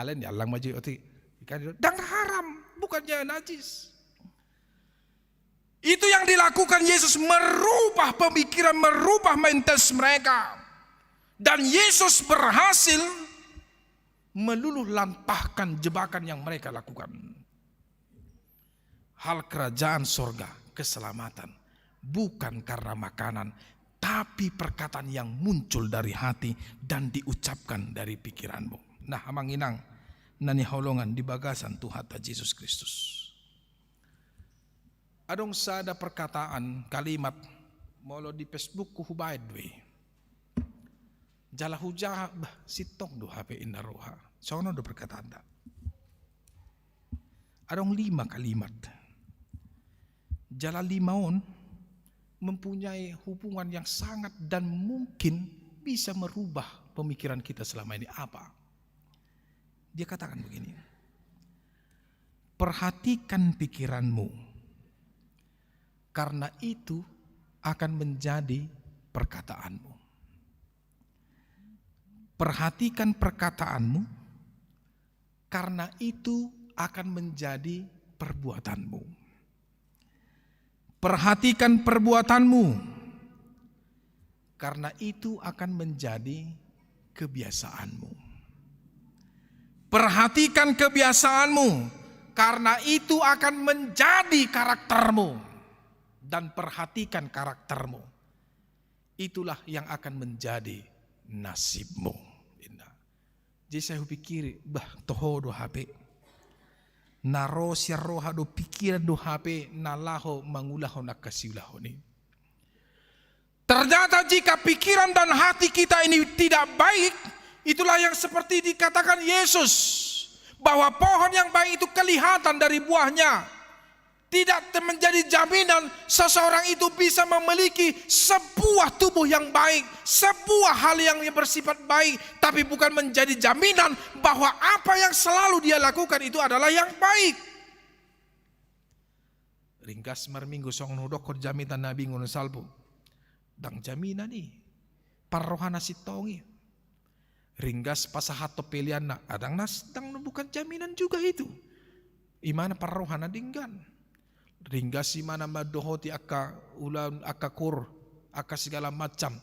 alay ni alang maju itu, ikan dang haram, bukannya najis. Itu yang dilakukan Yesus, merubah pemikiran, merubah mentalitas mereka. Dan Yesus berhasil meluluh lantahkan jebakan yang mereka lakukan. Hal kerajaan sorga, keselamatan, bukan karena makanan, tapi perkataan yang muncul dari hati dan diucapkan dari pikiranmu. Nah, amang inang nani holongan di bagasan Tuhan Yesus Kristus. Adong sada perkataan kalimat molo di Facebook ku hubaid we. Jala hujah sitong do HP indaroha. Sono do perkataan da. Adong 5 kalimat. Jala 5 mempunyai hubungan yang sangat dan mungkin bisa merubah pemikiran kita selama ini. Apa? Dia katakan begini. Perhatikan pikiranmu. Karena itu akan menjadi perkataanmu. Perhatikan perkataanmu, karena itu akan menjadi perbuatanmu. Perhatikan perbuatanmu, karena itu akan menjadi kebiasaanmu. Perhatikan kebiasaanmu, karena itu akan menjadi karaktermu. Dan perhatikan karaktermu, itulah yang akan menjadi nasibmu. Jadi saya pikir, toho do HP. Naro siarroha do pikiran do HP, nalaho mangulaho nakasiulaho ni. Ternyata jika pikiran dan hati kita ini tidak baik, itulah yang seperti dikatakan Yesus, bahwa pohon yang baik itu kelihatan dari buahnya. Tidak menjadi jaminan seseorang itu bisa memiliki sebuah tubuh yang baik, sebuah hal yang bersifat baik, tapi bukan menjadi jaminan bahwa apa yang selalu dia lakukan itu adalah yang baik. Ringkas marminggu song nudok jaminan nabi ngono salbu. Dang jaminan nih, parrohana sitongi. Ringgas pasahato pilihan nak, adang nas, dang bukan jaminan juga itu. Imana parrohana dinggan. Ringgasi mana madohoti aka ulan aka kur aka segala macam.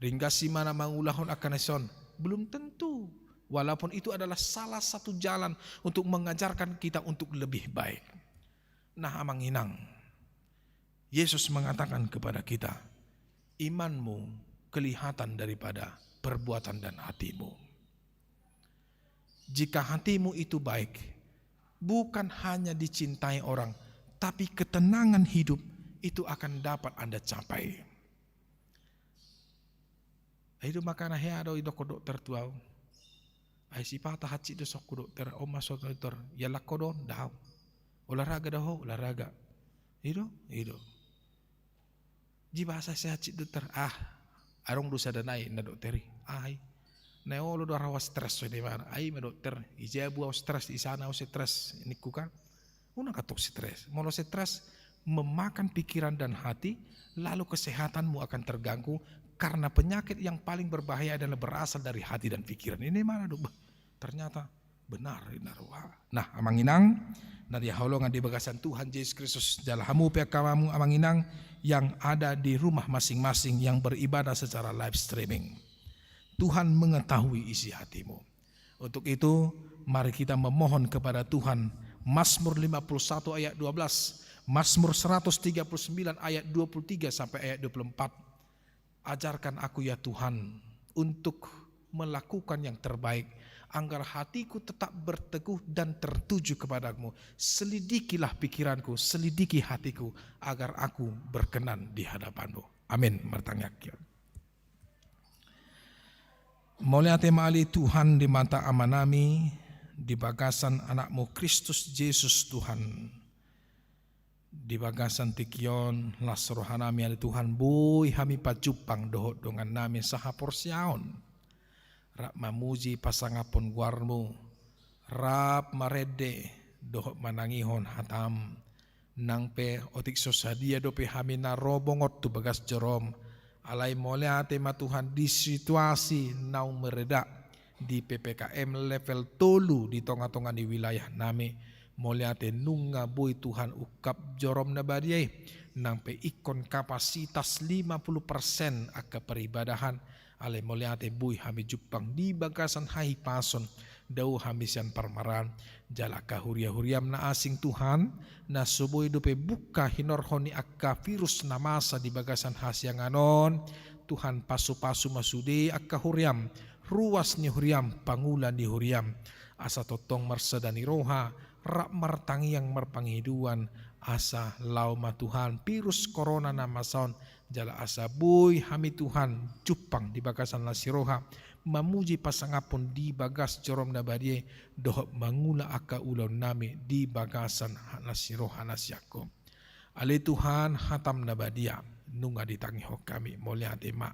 Ringgasi mana mangulahon aka nason. Belum tentu. Walaupun itu adalah salah satu jalan untuk mengajarkan kita untuk lebih baik. Nah amang inang, Yesus mengatakan kepada kita, imanmu kelihatan daripada perbuatan dan hatimu. Jika hatimu itu baik, bukan hanya dicintai orang, tapi ketenangan hidup itu akan dapat Anda capai. Itu makana hea do idoko dokter tuau. Ai sipata haci do sok dokter oma sok dokter ya lakodo daw. Olahraga dah olahraga. Itu. Ji bahasa saya haci dokter arong dosa danai na dokteri. Na olo do rawa stres so di mana. Ai ma dokter ija buau stres di sana o stres niku kan. Una katok stres. Mau stres memakan pikiran dan hati, lalu kesehatanmu akan terganggu karena penyakit yang paling berbahaya adalah berasal dari hati dan pikiran. Ini mana dong? Ternyata benar. Nah, amang inang, nadi haulongan di bagasan Tuhan Yesus Kristus dalam hamu pekamamu amang inang yang ada di rumah masing-masing yang beribadah secara live streaming. Tuhan mengetahui isi hatimu. Untuk itu, mari kita memohon kepada Tuhan. Mazmur 51 ayat 12, Mazmur 139 ayat 23 sampai ayat 24. Ajarkan aku ya Tuhan untuk melakukan yang terbaik, agar hatiku tetap berteguh dan tertuju kepadamu. Selidikilah pikiranku, selidiki hatiku, agar aku berkenan di hadapanmu. Amin. Mertangyakion. Mulia tema ali Tuhan di mata amanami, di bagasan anakmu Kristus Yesus Tuhan, di bagasan tikion las rohanami ali Tuhan boy hami pajupang dohot dongan nami saha porsiaon rap mamuji pasangapon guarmu rap marede dohot manangihon hatam nangpe otik sosadia dope hami narobongot tu bagas jorom alai molia tema Tuhan di situasi nau meredak di PPKM level tolu di tengah-tengah di wilayah nami moliate nunga boy Tuhan ukap jorom nabadiai nampe ikon kapasitas 50% aka peribadahan ale moliate boy hami jupang di bagasan hai pason dau hamisan parmaran jalaka huria-huriam na asing Tuhan na suboy dope buka hinorhoni aka virus namasa di bagasan hasyang anon Tuhan pasu-pasu masude aka huriam ruas ni huriam pangulan di huriam asa totong mersedani roha rak martangi yang merpangiduan asa lauma Tuhan virus corona namason jala asa boy hami Tuhan cupang di bagasan lasiroha mamuji pasangapun di bagas jorom nabadie doh mangula aka ulon nami di bagasan lasiroha nasyako ale Tuhan hatam nabadia nunga ditangi hok kami mulia tema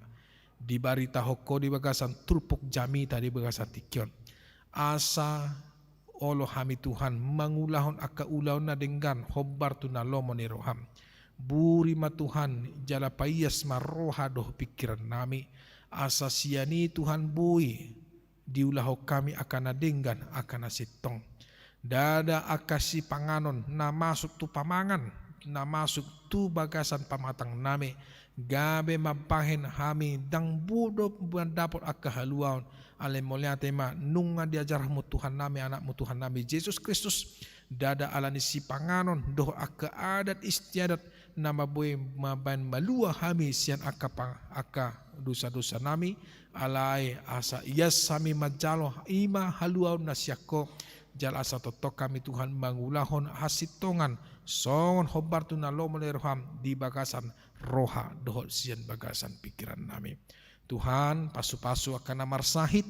di barita hokko di bagasan turpuk jami tadi bagasan tikion asa olo hami Tuhan mangulahon aka ulaw na denggan hobbar tu na lomo ni roham buri ma Tuhan jala payas maroha doh pikiran nami Asa siani Tuhan bui diulah kami akan adenggan akan asitong. Dada akasi panganon na masuk tu pamangan, na masuk tu bagasan pamatang nami. Gabe mabahin hami dang budo dapat akahaluan ale molia tema nunga diajarmu Tuhan nami anakmu Tuhan nami Yesus Kristus dada alani si panganon doh aka adat istiadat nama boy maban malua hami sian aka dosa-dosa nami alai asa ias sami majalo ima haluan nasyako jal asa totok kami Tuhan mangulahon hasitongan songon hobar tu nalo melerham di bagasan roha dohot sian bagasan pikiran nami. Tuhan pasu-pasu akan marsahit,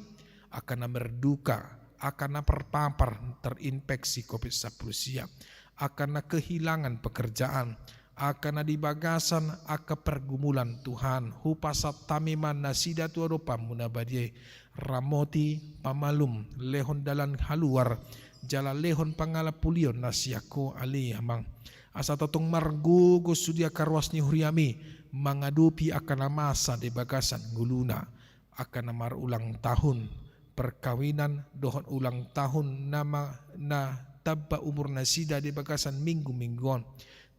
akan berduka, akan perpapar terinfeksi COVID-19 siap, akan kehilangan pekerjaan, akan di bagasan akan pergumulan Tuhan hupasat tamiman nasida tuaropa munabadie ramoti pamalum lehon dalan haluar jala lehon pangala pulion nasiako ali amang asa totong margugo sudia karwas ni huriami mangadupi akan masa di bagasan guluna akan namar ulang tahun perkawinan dohon ulang tahun nama na tabba umur nasida di bagasan minggu-mingguan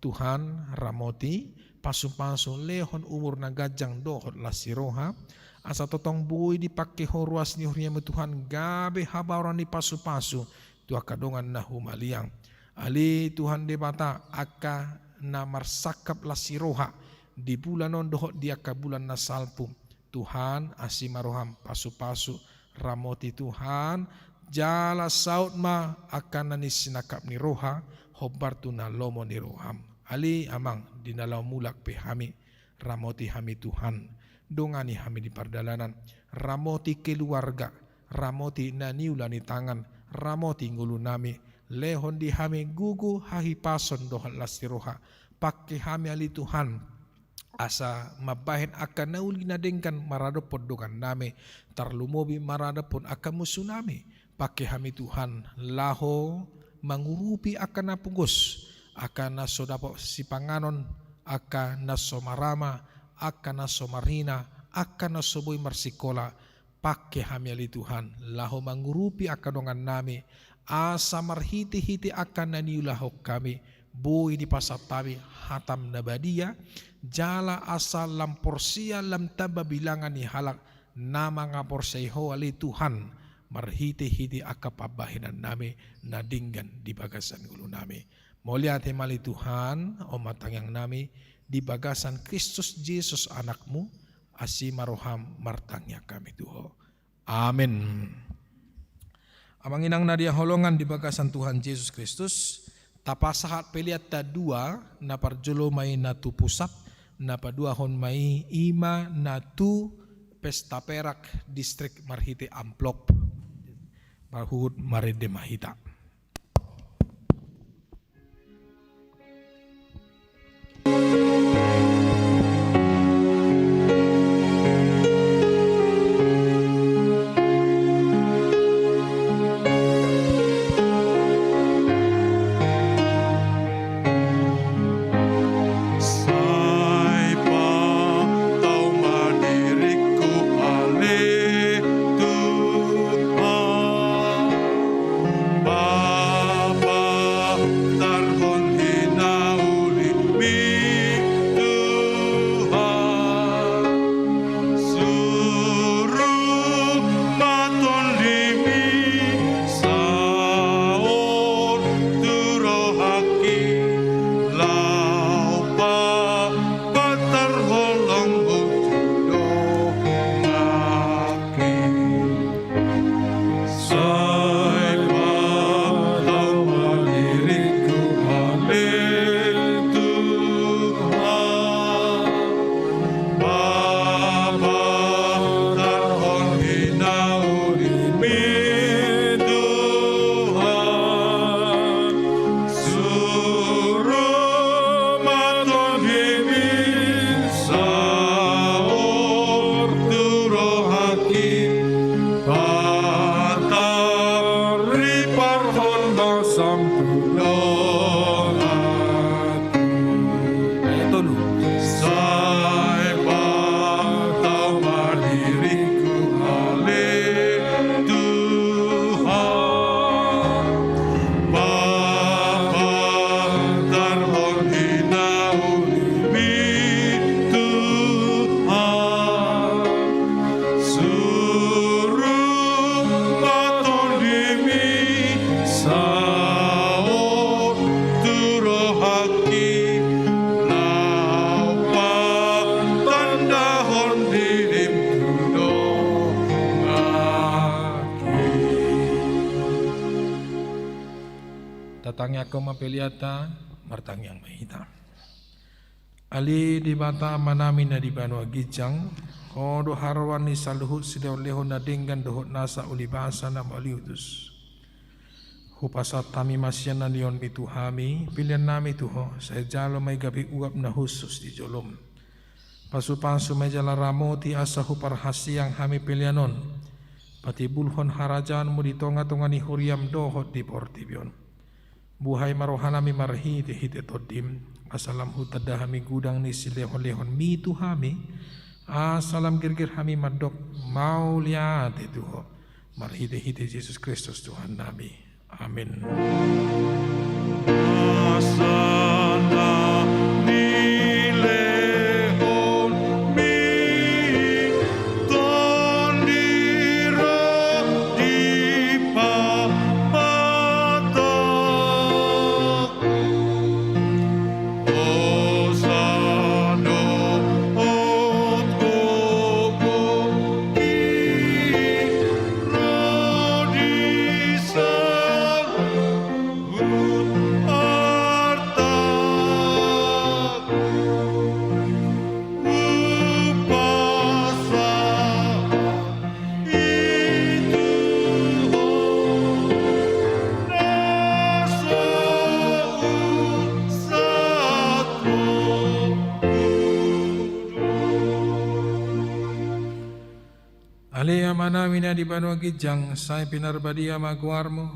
Tuhan ramoti pasu-pasu lehon umur nagajang dohon lasiroha asa totong bui dipakai horwas ni huriami Tuhan gabe habaran ni pasu-pasu tu akadongan na humaliang ali Tuhan debata aka na marsakap lasiroha di bulan on dohot dia ka bulan na salpu Tuhan asimaroham pasu-pasu ramoti Tuhan jala saut ma akan nani sinakap ni roha hobar tu na lomo ni roham ali amang dinalau mulak pe hami ramoti hami Tuhan dongani hami di pardalanan ramoti keluarga ramoti na niulani tangan ramoti ngulu nami lehon di hami gugu hahi pason dohan lasiroha pakai hami ali Tuhan asa mabahin akan nauli nadengkan marada podokan nami tarlumobi marada pun akan musuh nami pakai hami Tuhan laho mangurupi akan napunggus akan naso dapat si panganon akan naso marama akan naso marina akan naso boy marsikola pakai hami ali Tuhan laho mangurupi akan dongan nami asa marhiti-hiti akan naniulahok kami bui di pasar tabi hatam nabadia jala asa lamporsia lam taba bilangan ni halak nama ngaporsaiho ali Tuhan marhiti-hiti akapabahinan nami nadinggan di bagasan ulu nami mulia temali Tuhan omatang yang nami di bagasan Kristus Yesus anakmu asimaroham martangnya kami Tuhan amin. Amang inang nadia holongan di bagasan Tuhan Yesus Kristus tapasahat peliat ta dua na parjolo mai natu pusat na padua hon mai ima natu pesta perak distrik Marhite Amplop Marhut Marede Mahita. Bye. tatangnya kau mapeliata martang yang mahita. Ali di bata manami na di banua gijang, kodo harwan ni saluhut sidau leho na dinggan dohot nasa ulibasa na maliutus. Hupasat tami masyan na lion bitu hami, pilihan nami tuho, saya jalo may gabi uap na husus di jolom. Pasu-pasu may jala ramoti asa huparhasiang hami pilihanon, pati bulhon harajan mo di tonga-tonga ni huriam dohot di portibyon. Buhay marohanami marhiti hiti todim, asalam hutada hami gudang ni silehon-lehon mitu hami, asalam girgir hami madok mau lihat itu marhiti hiti Yesus Kristus Tuhan nami. Amin. Asana nilehon mi tondiro di pamata osano otgogo rodisa Alea manamina di Banua Gijang, saya pinarbadia maguarmo,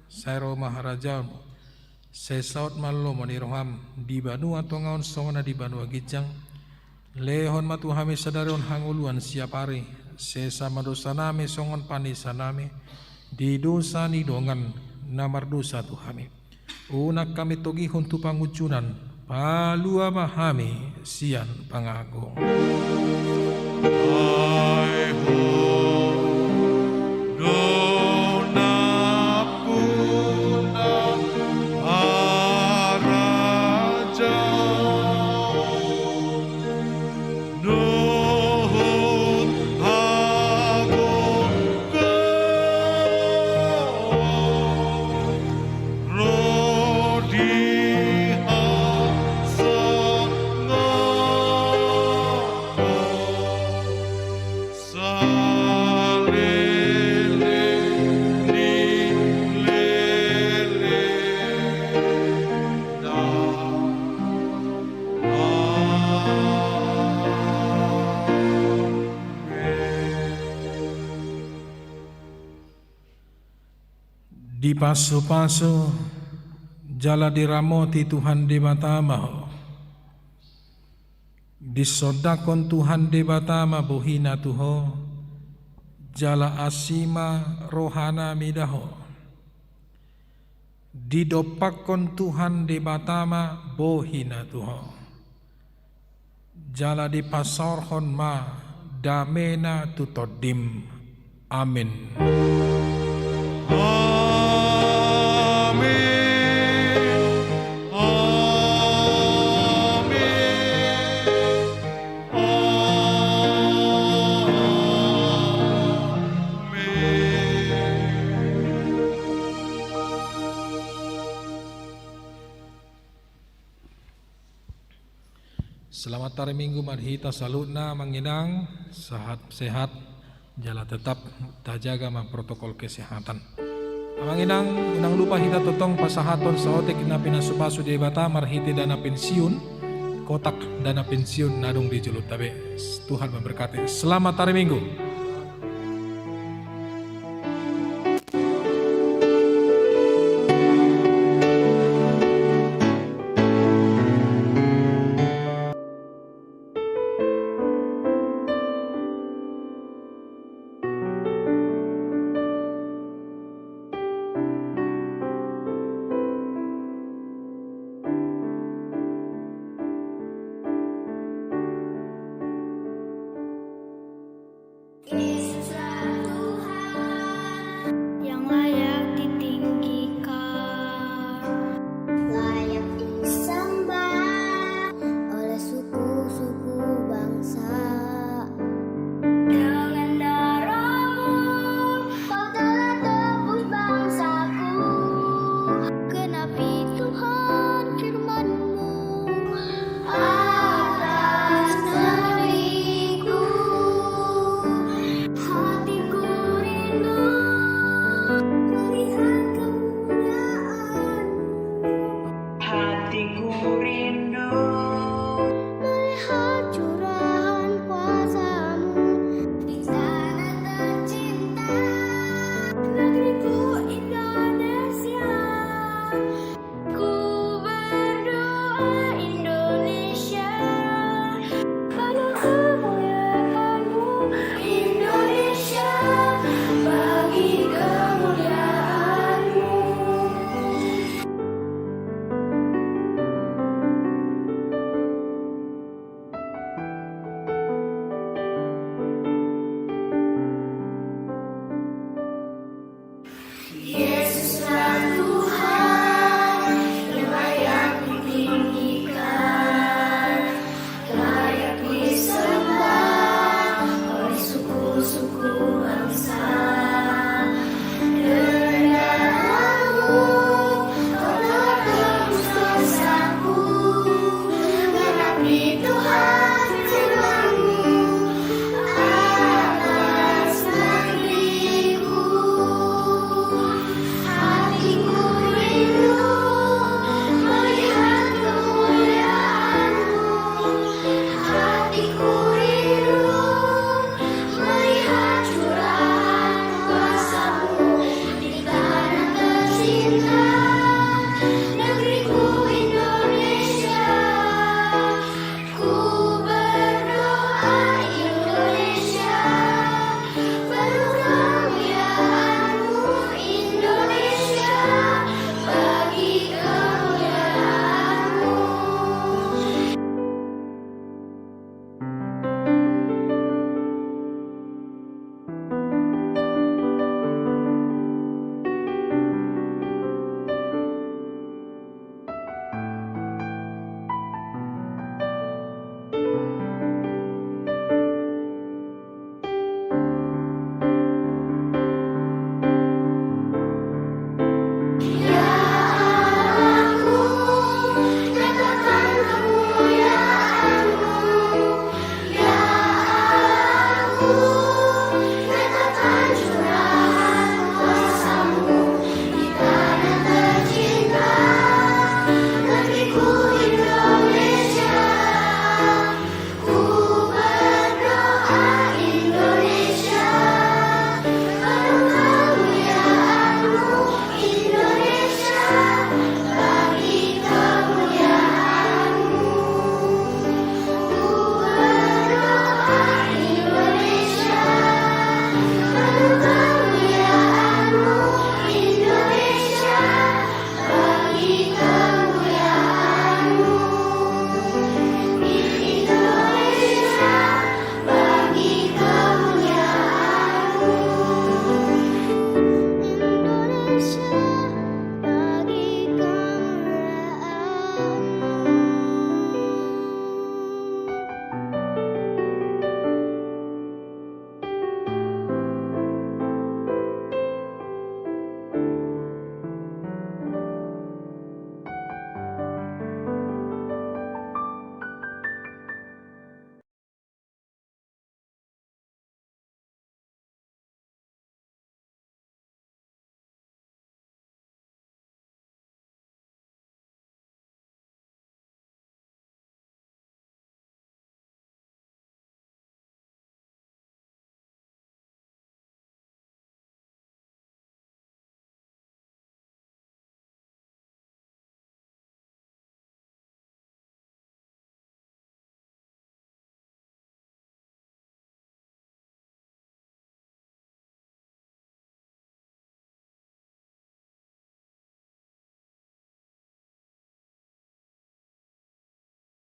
saya roh maharajamu, saya saut malo maniroham di Banua tongaon songona di Banua Gijang, lehon matuhami sadarion hanguluan siapari, saya sama dosa nami songon panisa nami, di dosa ni dongan namar dosa tuhami, unak kami togihon tu pangucunan, palua mahami sian pangagong. Di pasu-pasu jala diramoti Tuhan di batamaho, disodakon Tuhan di batama bohina tuho, jala asima rohana midaho, didopakon Tuhan di batama bohina tuho, jala di pasorhon ma damena tutodim. Amin. Selamat hari Minggu marhita salutna manginang sehat jala tetap tajaga protokol kesehatan. Manginang unang lupa hita totong pasahaton saotek na pinasupasu di bata marhiti dana pensiun kotak dana pensiun nadong di Julub tabe. Tuhan memberkati. Selamat hari Minggu.